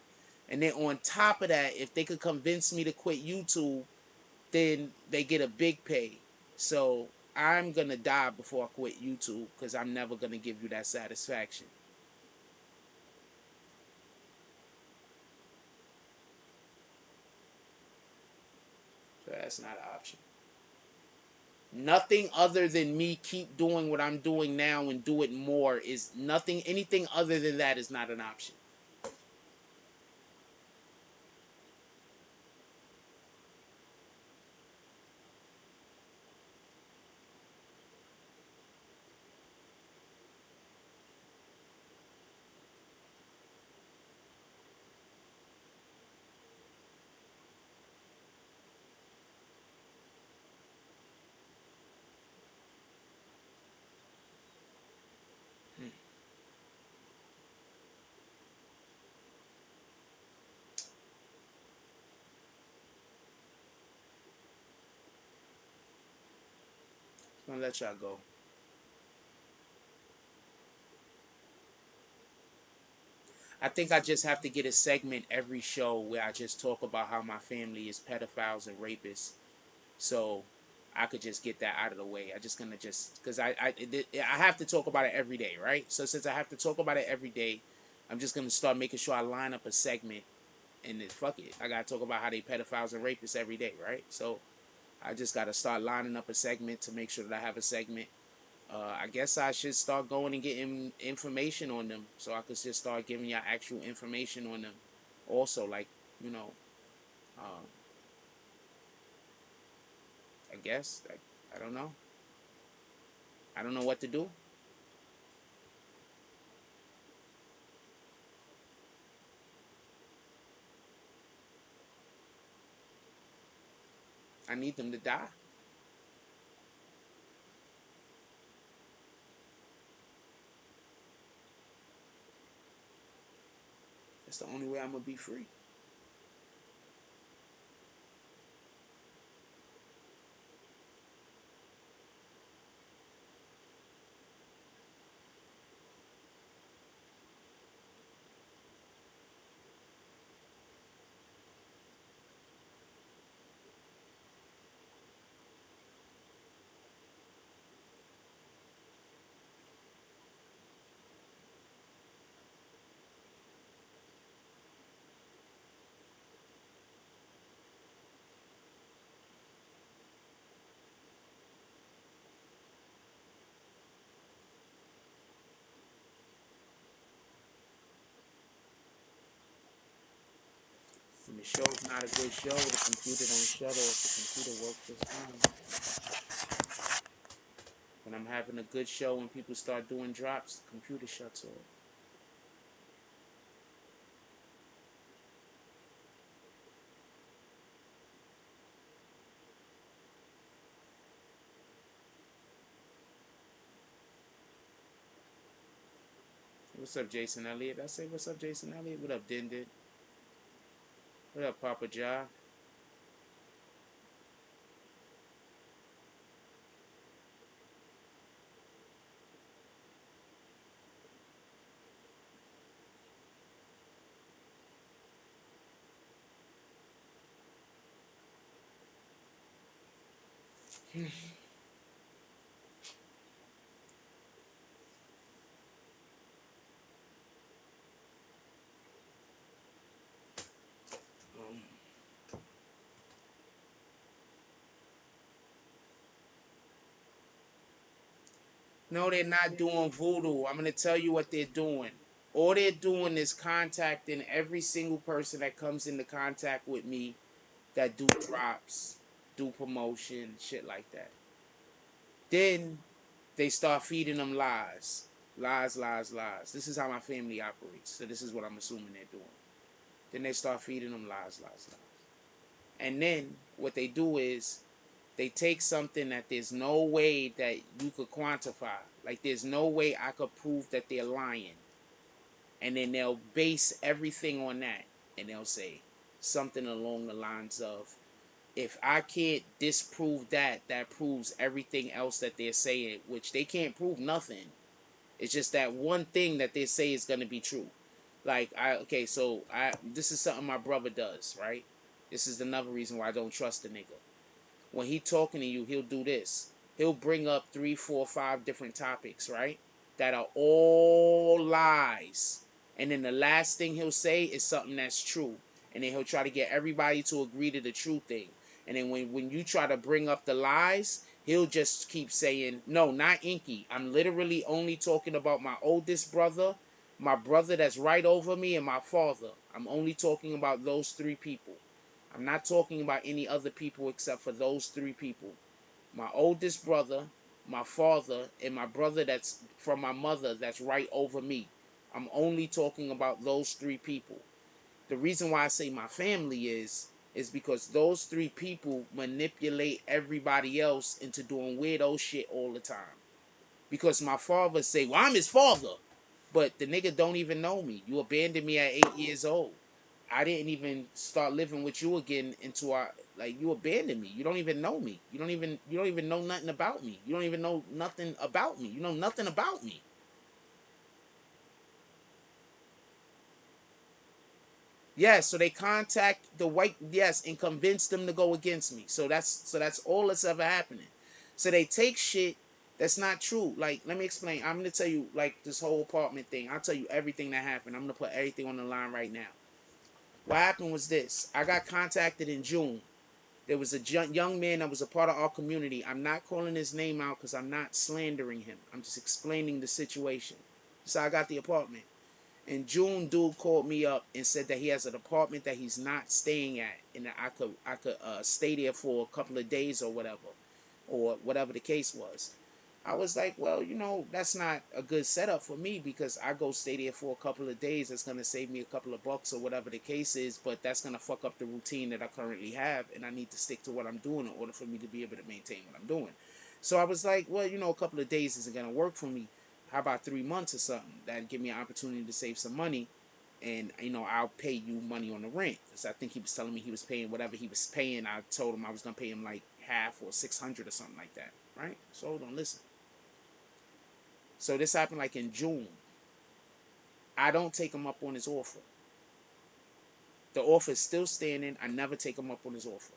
And then on top of that, if they could convince me to quit YouTube, then they get a big pay. So I'm going to die before I quit YouTube because I'm never going to give you that satisfaction. So that's not an option. Nothing other than me keep doing what I'm doing now and do it more is nothing. Anything other than that is not an option. I'm gonna let y'all go. I think I just have to get a segment every show where I just talk about how my family is pedophiles and rapists, so I could just get that out of the way. I just gonna just because I have to talk about it every day, right? So since I have to talk about it every day, I'm just gonna start making sure I line up a segment, and then fuck it, I gotta talk about how they pedophiles and rapists every day, right? So I just gotta start lining up a segment to make sure that I have a segment. I guess I should start going and getting information on them, so I could just start giving y'all actual information on them. Also, like, you know, um, I guess I don't know. I don't know what to do. I need them to die. That's the only way I'm gonna be free. When the show's not a good show, the computer don't shut off. The computer works just fine. When I'm having a good show and people start doing drops, the computer shuts off. What's up, Jason Elliott? I say, what's up, Jason Elliott? What up, Dindin? What up, Papa Ja? No, they're not doing voodoo. I'm gonna tell you what they're doing. All they're doing is contacting every single person that comes into contact with me that do drops, do promotion, shit like that. Then they start feeding them lies. Lies, lies, lies. This is how my family operates. So this is what I'm assuming they're doing. Then they start feeding them lies, lies, lies. And then what they do is they take something that there's no way that you could quantify. Like there's no way I could prove that they're lying. And then they'll base everything on that. And they'll say something along the lines of, if I can't disprove that, that proves everything else that they're saying, which they can't prove nothing. It's just that one thing that they say is gonna be true. Like this is something my brother does, right? This is another reason why I don't trust the nigga. When he talking to you, he'll do this. He'll bring up 3, 4, 5 different topics, right? That are all lies. And then the last thing he'll say is something that's true. And then he'll try to get everybody to agree to the true thing. And then when you try to bring up the lies, he'll just keep saying, no, not Inky. I'm literally only talking about my oldest brother, my brother that's right over me, and my father. I'm only talking about those 3 people. I'm not talking about any other people except for those 3 people. My oldest brother, my father, and my brother that's from my mother that's right over me. I'm only talking about those 3 people. The reason why I say my family is because those 3 people manipulate everybody else into doing weirdo shit all the time. Because my father say, well, I'm his father. But the nigga don't even know me. You abandoned me at 8 years old. I didn't even start living with you again until you abandoned me. You don't even know me. You don't even know nothing about me. You don't even know nothing about me. You know nothing about me. Yes, so they contact the white, yes, and convince them to go against me. So that's all that's ever happening. So they take shit that's not true. Like, let me explain. I'm gonna tell you like this whole apartment thing. I'll tell you everything that happened. I'm gonna put everything on the line right now. What happened was this. I got contacted in June. There was a young man that was a part of our community. I'm not calling his name out because I'm not slandering him. I'm just explaining the situation. So I got the apartment. In June, dude called me up and said that he has an apartment that he's not staying at, and that I could stay there for a couple of days or whatever the case was. I was like, well, you know, that's not a good setup for me because I go stay there for a couple of days. It's going to save me a couple of bucks or whatever the case is, but that's going to fuck up the routine that I currently have, and I need to stick to what I'm doing in order for me to be able to maintain what I'm doing. So I was like, well, you know, a couple of days isn't going to work for me. How about 3 months or something? That'd give me an opportunity to save some money, and, you know, I'll pay you money on the rent. Because I think he was telling me he was paying whatever he was paying. I told him I was going to pay him like half or 600 or something like that, right? So hold on, listen. So this happened like in June. I don't take him up on his offer. The offer is still standing. I never take him up on his offer.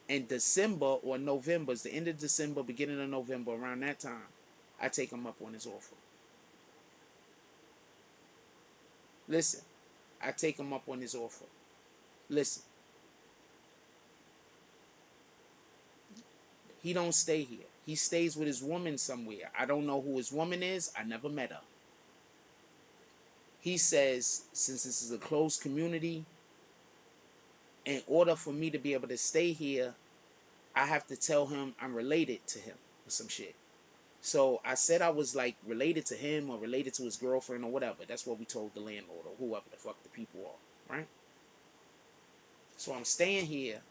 In December or November, it's the end of December, beginning of November, around that time, I take him up on his offer. Listen, I take him up on his offer. Listen, he don't stay here. He stays with his woman somewhere. I don't know who his woman is. I never met her. He says, since this is a closed community, in order for me to be able to stay here, I have to tell him I'm related to him or some shit. So I said I was like related to him or related to his girlfriend or whatever. That's what we told the landlord or whoever the fuck the people are, right? So I'm staying here,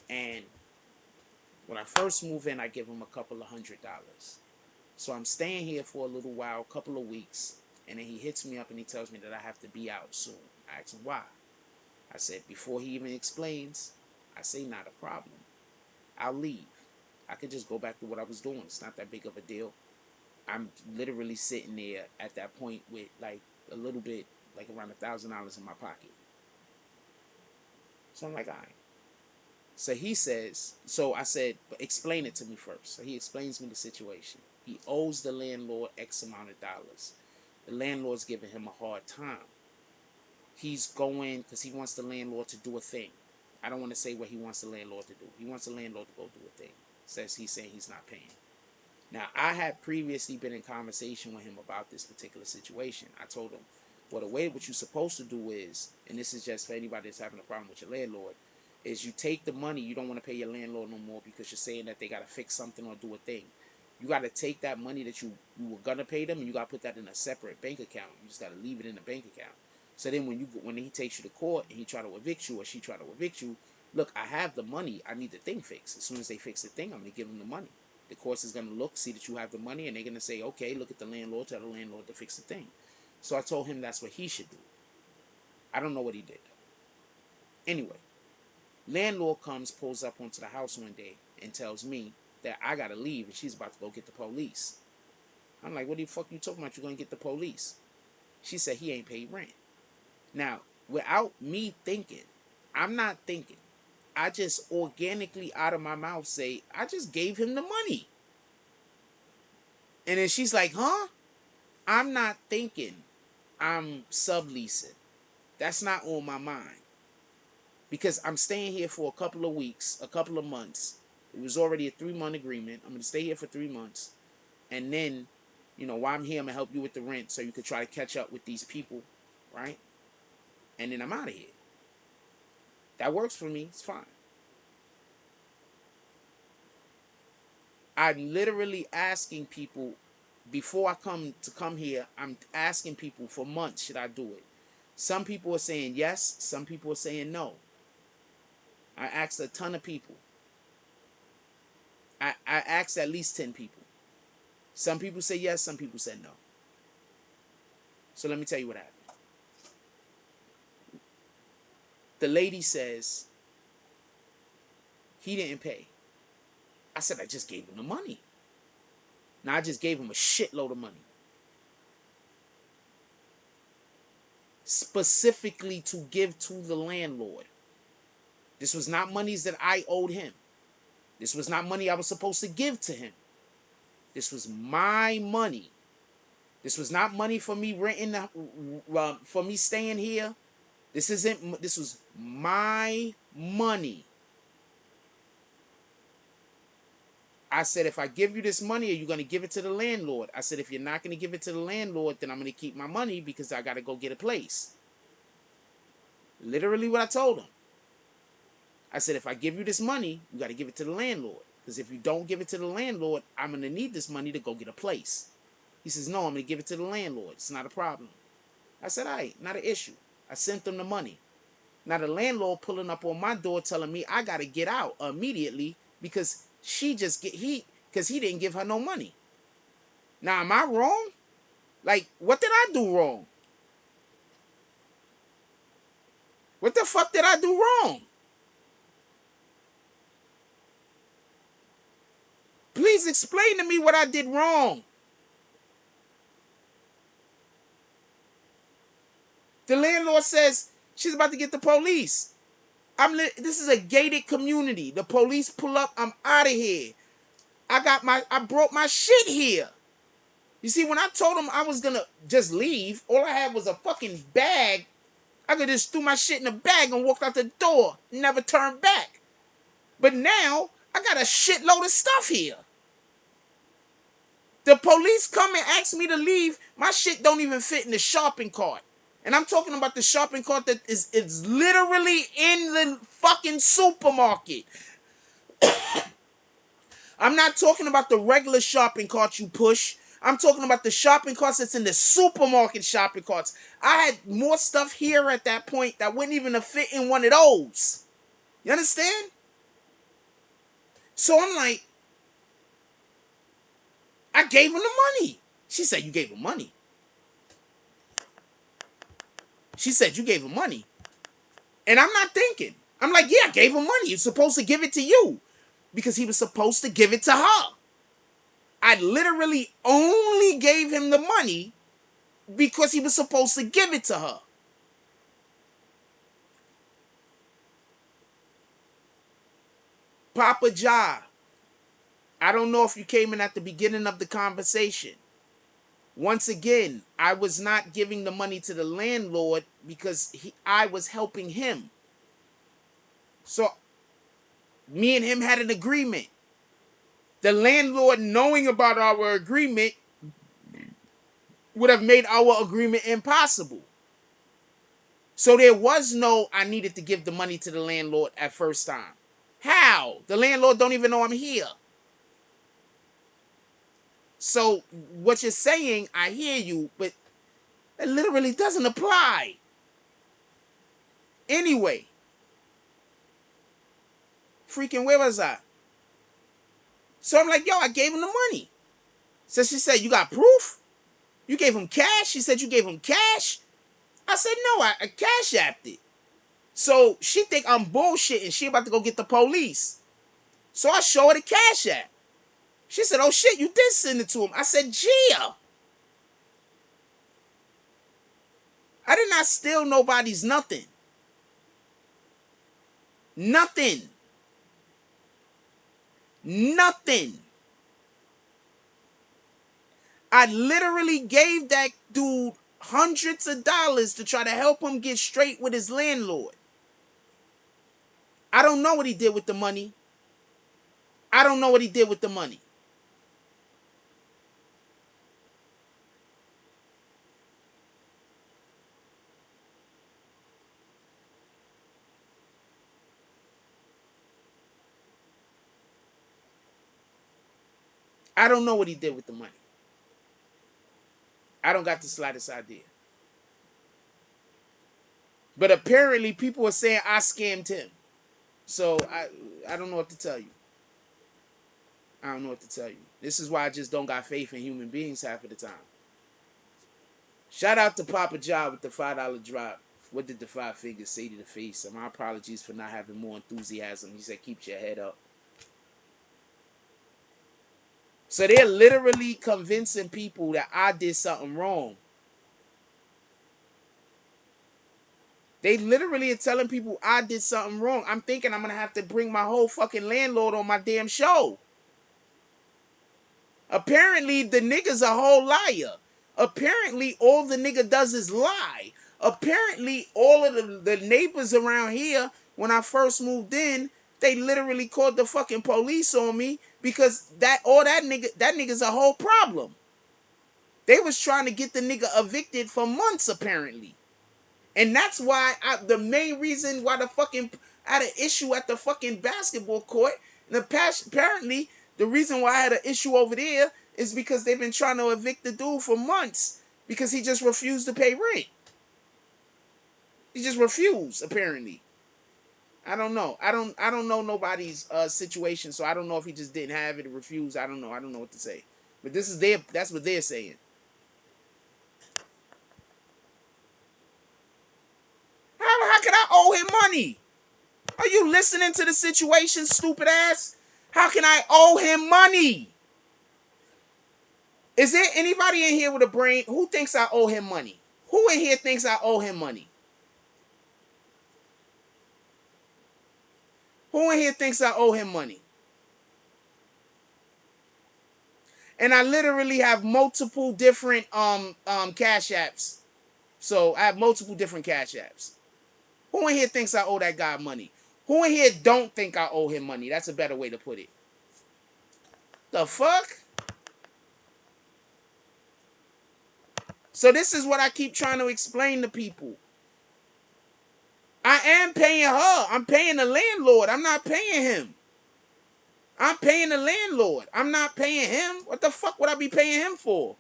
and when I first move in, I give him a couple of $100. So I'm staying here for a little while, a couple of weeks, and then he hits me up and he tells me that I have to be out soon. I ask him why. I said, before he even explains, I say, not a problem. I'll leave. I could just go back to what I was doing. It's not that big of a deal. I'm literally sitting there at that point with like a little bit, like around $1,000 in my pocket. So I'm like, all right. So he says, so I said, but explain it to me first. So he explains me the situation. He owes the landlord X amount of dollars. The landlord's giving him a hard time. He's going because he wants the landlord to do a thing. I don't want to say what he wants the landlord to do. He wants the landlord to go do a thing. He's saying he's not paying. Now, I had previously been in conversation with him about this particular situation. I told him, well, the way what you're supposed to do is, and this is just for anybody that's having a problem with your landlord, is you take the money. You don't want to pay your landlord no more because you're saying that they got to fix something or do a thing. You got to take that money that you were going to pay them, and you got to put that in a separate bank account. You just got to leave it in the bank account. So then when he takes you to court and he try to evict you or she try to evict you, look, I have the money. I need the thing fixed. As soon as they fix the thing, I'm going to give them the money. The court is going to look, see that you have the money, and they're going to say, okay, look at the landlord, tell the landlord to fix the thing. So I told him that's what he should do. I don't know what he did. Anyway, landlord comes, pulls up onto the house one day and tells me that I got to leave and she's about to go get the police. I'm like, what the fuck you talking about? You're going to get the police. She said he ain't paid rent. Now, without me thinking, I'm not thinking. I just organically out of my mouth say, I just gave him the money. And then she's like, huh? I'm not thinking I'm subleasing. That's not on my mind. Because I'm staying here for a couple of weeks, a couple of months. It was already a 3-month agreement. I'm going to stay here for 3 months. And then, you know, while I'm here, I'm going to help you with the rent so you could try to catch up with these people, right? And then I'm out of here. That works for me. It's fine. I'm literally asking people before I come here. I'm asking people for months, should I do it? Some people are saying yes. Some people are saying no. I asked a ton of people. I asked at least 10 people. Some people say yes. Some people said no. So let me tell you what happened. The lady says he didn't pay. I said, I just gave him the money. Now, I just gave him a shitload of money. Specifically to give to the landlord. This was not monies that I owed him. This was not money I was supposed to give to him. This was my money. This was not money for me renting, for me staying here. This was my money. I said, if I give you this money, are you going to give it to the landlord? I said, if you're not going to give it to the landlord, then I'm going to keep my money because I got to go get a place. Literally what I told him. I said, if I give you this money, you got to give it to the landlord. Because if you don't give it to the landlord, I'm going to need this money to go get a place. He says, no, I'm going to give it to the landlord. It's not a problem. I said, all right, not an issue. I sent them the money. Now the landlord pulling up on my door telling me I got to get out immediately because he didn't give her no money. Now, am I wrong? Like, what did I do wrong? What the fuck did I do wrong? Please explain to me what I did wrong. The landlord says she's about to get the police. This is a gated community. The police pull up, I'm out of here. I brought my shit here. You see, when I told him I was gonna just leave, all I had was a fucking bag. I could just threw my shit in a bag and walked out the door, never turned back. But now, I got a shitload of stuff here. The police come and ask me to leave. My shit don't even fit in the shopping cart. And I'm talking about the shopping cart that is literally in the fucking supermarket. I'm not talking about the regular shopping cart you push. I'm talking about the shopping carts that's in the supermarket shopping carts. I had more stuff here at that point that wouldn't even fit in one of those. You understand? So I'm like, I gave him the money. She said, you gave him money. She said, you gave him money. And I'm not thinking. I'm like, yeah, I gave him money. You're supposed to give it to you. Because he was supposed to give it to her. I literally only gave him the money because he was supposed to give it to her. Papa Ja, I don't know if you came in at the beginning of the conversation. Once again, I was not giving the money to the landlord because I was helping him. So, me and him had an agreement. The landlord, knowing about our agreement, would have made our agreement impossible. So there was no, I needed to give the money to the landlord at first time. How? The landlord don't even know I'm here. So what you're saying, I hear you, but it literally doesn't apply. Anyway, freaking where was I? So I'm like, yo, I gave him the money. So she said, you got proof? You gave him cash? She said you gave him cash? I said, no, I cash apped it. So she think I'm bullshitting. She about to go get the police. So I show her the cash app. She said, oh shit, you did send it to him. I said, Gia. I did not steal nobody's nothing. Nothing. Nothing. I literally gave that dude hundreds of dollars to try to help him get straight with his landlord. I don't know what he did with the money. I don't know what he did with the money. I don't know what he did with the money. I don't got the slightest idea. But apparently people are saying I scammed him. So I don't know what to tell you. I don't know what to tell you. This is why I just don't got faith in human beings half of the time. Shout out to Papa Ja with the $5 drop. What did the 5 figures say to the face? And my apologies for not having more enthusiasm. He said, keep your head up. So they're literally convincing people that I did something wrong. They literally are telling people I did something wrong. I'm thinking I'm going to have to bring my whole fucking landlord on my damn show. Apparently, the nigga's a whole liar. Apparently, all the nigga does is lie. Apparently, all of the neighbors around here, when I first moved in, they literally called the fucking police on me because that nigga's a whole problem. They was trying to get the nigga evicted for months, apparently. And that's why the main reason why I had an issue at the fucking basketball court And apparently, the reason why I had an issue over there is because they've been trying to evict the dude for months because he just refused to pay rent. He just refused, apparently. I don't know. I don't know nobody's situation, so I don't know if he just didn't have it or refused. I don't know. I don't know what to say. But that's what they're saying. How can I owe him money? Are you listening to the situation, stupid ass? How can I owe him money? Is there anybody in here with a brain who thinks I owe him money? Who in here thinks I owe him money? Who in here thinks I owe him money? And I literally have multiple different cash apps. So I have multiple different cash apps. Who in here thinks I owe that guy money? Who in here don't think I owe him money? That's a better way to put it. The fuck? So this is what I keep trying to explain to people. I am paying her. I'm paying the landlord. I'm not paying him. I'm paying the landlord. I'm not paying him. What the fuck would I be paying him for?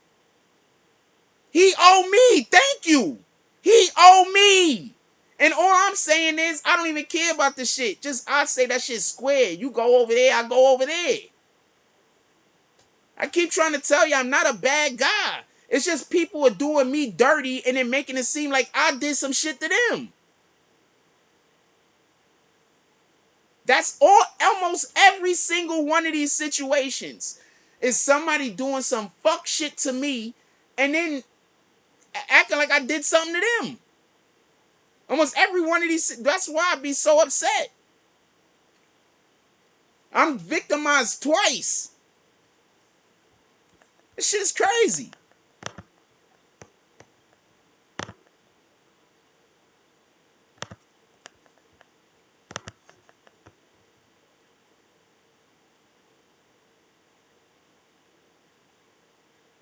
He owe me. Thank you. He owe me. And all I'm saying is, I don't even care about this shit. Just, I say that shit's square. You go over there, I go over there. I keep trying to tell you I'm not a bad guy. It's just people are doing me dirty and then making it seem like I did some shit to them. That's all, almost every single one of these situations is somebody doing some fuck shit to me and then acting like I did something to them. Almost every one of these, that's why I be so upset. I'm victimized twice. This shit is crazy.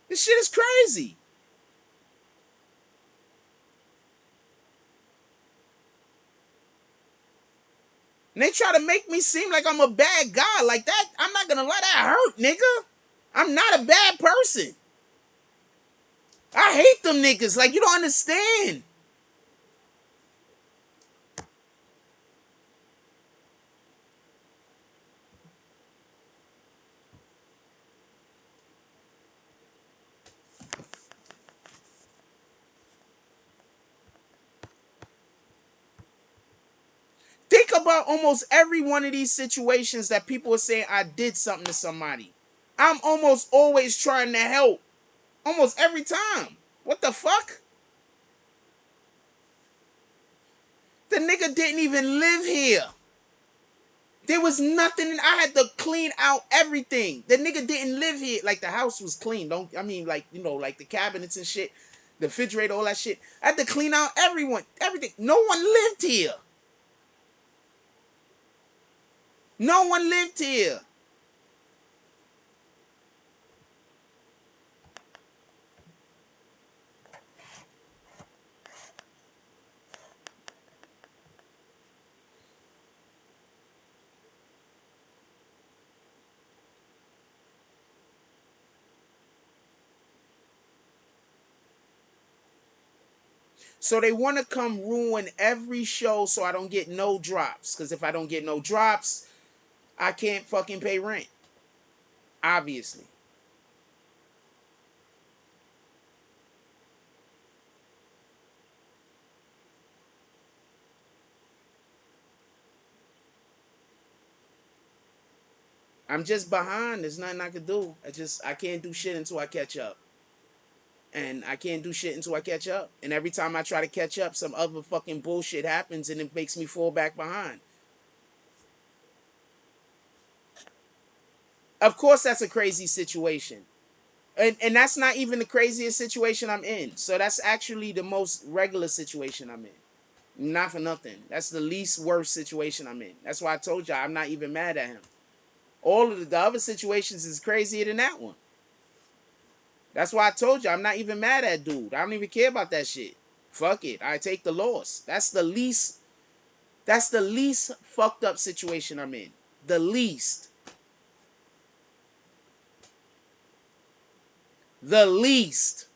This shit is crazy. And they try to make me seem like I'm a bad guy. Like that, I'm not gonna let that hurt, nigga. I'm not a bad person. I hate them niggas. Like, you don't understand. Think about almost every one of these situations that people are saying I did something to somebody. I'm almost always trying to help. Almost every time. What the fuck? The nigga didn't even live here. There was nothing. I had to clean out everything. The nigga didn't live here. Like, the house was clean. Like, you know, like the cabinets and shit, the refrigerator, all that shit. I had to clean out everything. No one lived here. No one lived here. So they want to come ruin every show so I don't get no drops. Because if I don't get no drops, I can't fucking pay rent. Obviously. I'm just behind. There's nothing I can do. I can't do shit until I catch up. And I can't do shit until I catch up. And every time I try to catch up, some other fucking bullshit happens and it makes me fall back behind. Of course, that's a crazy situation. And that's not even the craziest situation I'm in. So that's actually the most regular situation I'm in. Not for nothing. That's the least worst situation I'm in. That's why I told y'all I'm not even mad at him. All of the other situations is crazier than that one. That's why I told you I'm not even mad at dude. I don't even care about that shit. Fuck it. I take the loss. That's the least fucked up situation I'm in. The least. The least.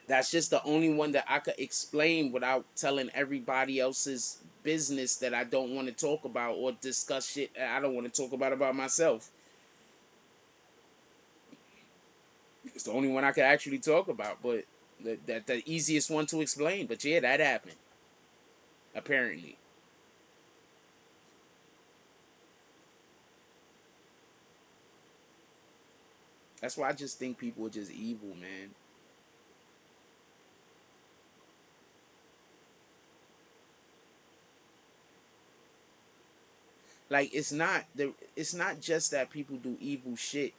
That's just the only one that I could explain without telling everybody else's business that I don't want to talk about or discuss shit that I don't want to talk about myself. It's the only one I could actually talk about, but that the easiest one to explain. But yeah, that happened. Apparently. That's why I just think people are just evil, man. Like it's not just that people do evil shit.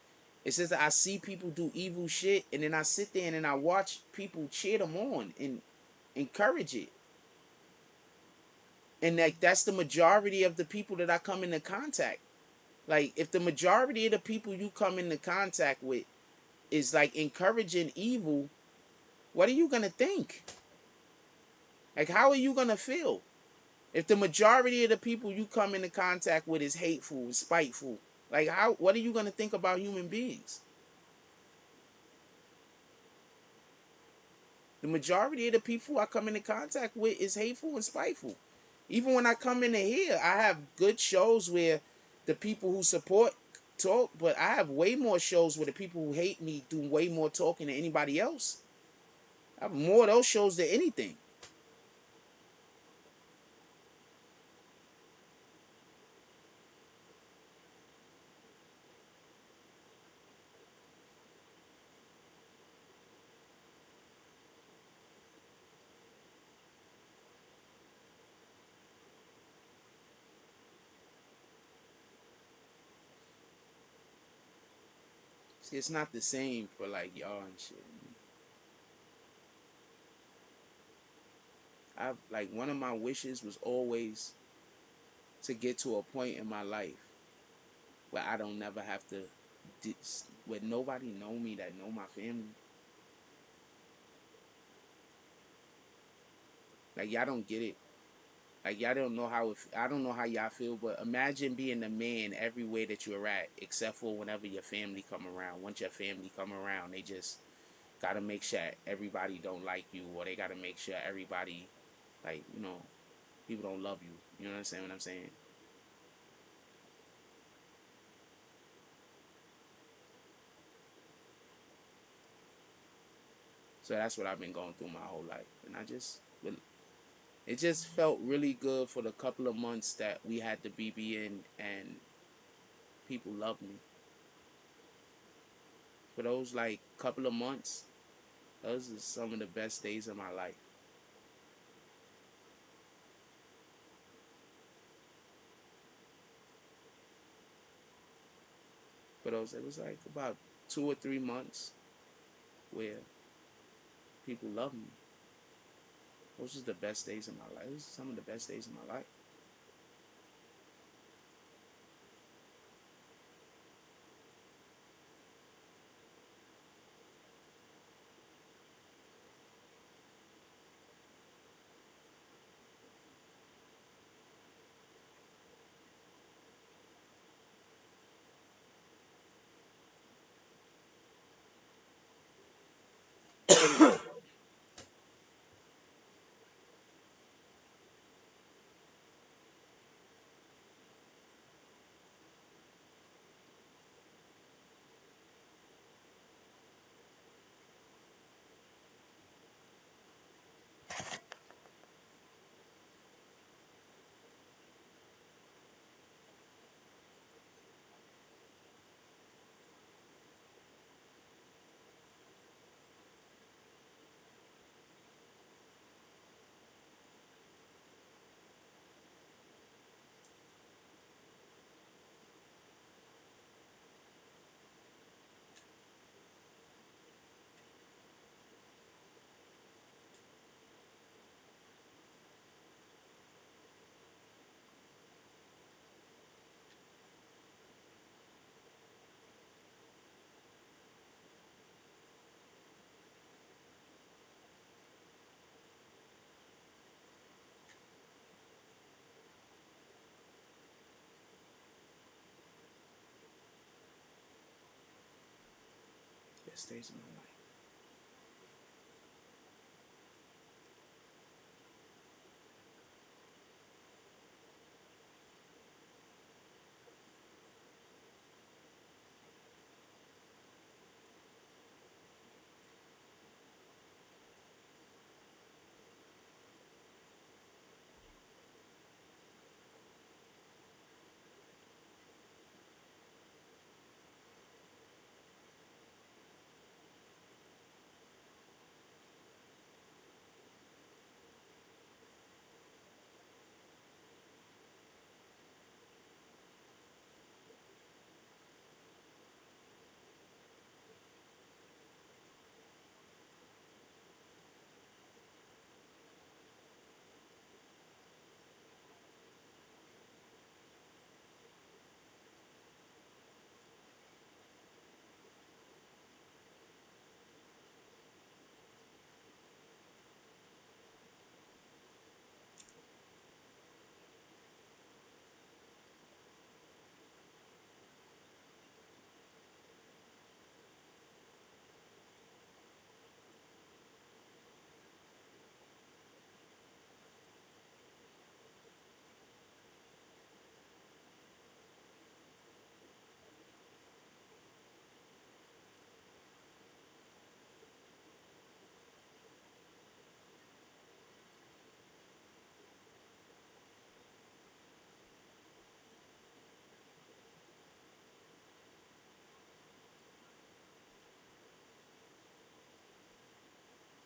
It's just that I see people do evil shit and then I sit there and then I watch people cheer them on and encourage it. And like that's the majority of the people that I come into contact. Like if the majority of the people you come into contact with is like encouraging evil, what are you gonna think? Like how are you gonna feel? If the majority of the people you come into contact with is hateful and spiteful, like how what are you gonna think about human beings? The majority of the people I come into contact with is hateful and spiteful. Even when I come into here, I have good shows where the people who support talk, but I have way more shows where the people who hate me do way more talking than anybody else. I have more of those shows than anything. See, it's not the same for like y'all and shit. I like one of my wishes was always to get to a point in my life where I don't never have to, where nobody know me that know my family. Like y'all don't get it. Like y'all don't know how I don't know how y'all feel, but imagine being the man everywhere that you're at, except for whenever your family come around. Once your family come around, they just gotta make sure everybody don't like you, or they gotta make sure everybody, like people don't love you. You know what I'm saying? What I'm saying? So that's what I've been going through my whole life, and it just felt really good for the couple of months that we had the BBN and people loved me. For those like couple of months, those are some of the best days of my life. For those, it was like about 2 or 3 months where people loved me. Those are the best days of my life. Those are some of the best days of my life. Best days of my life.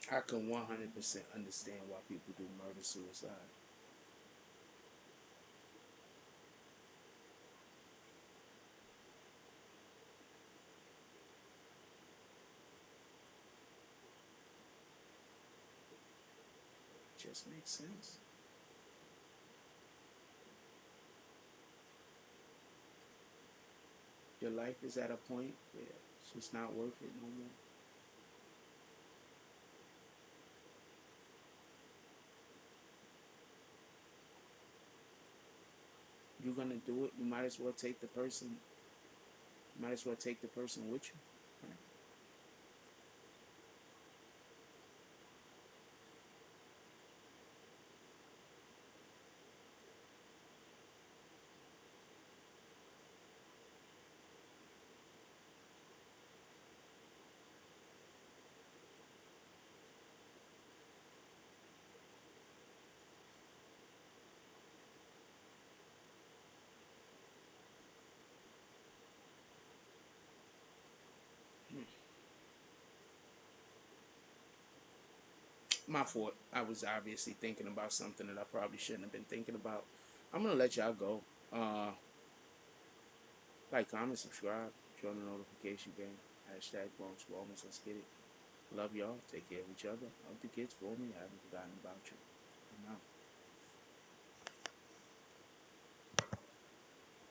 I can 100% understand why people do murder suicide. Just makes sense. Your life is at a point where it's just not worth it no more. You're gonna do it, you might as well take the person. You might as well take the person with you. Right? My fault. I was obviously thinking about something that I probably shouldn't have been thinking about. I'm gonna let y'all go. Like, comment, subscribe, join the notification gang. Hashtag Bronx Wellness. Let's get it. Love y'all. Take care of each other. Love the kids for me. I haven't forgotten about you. I'm out.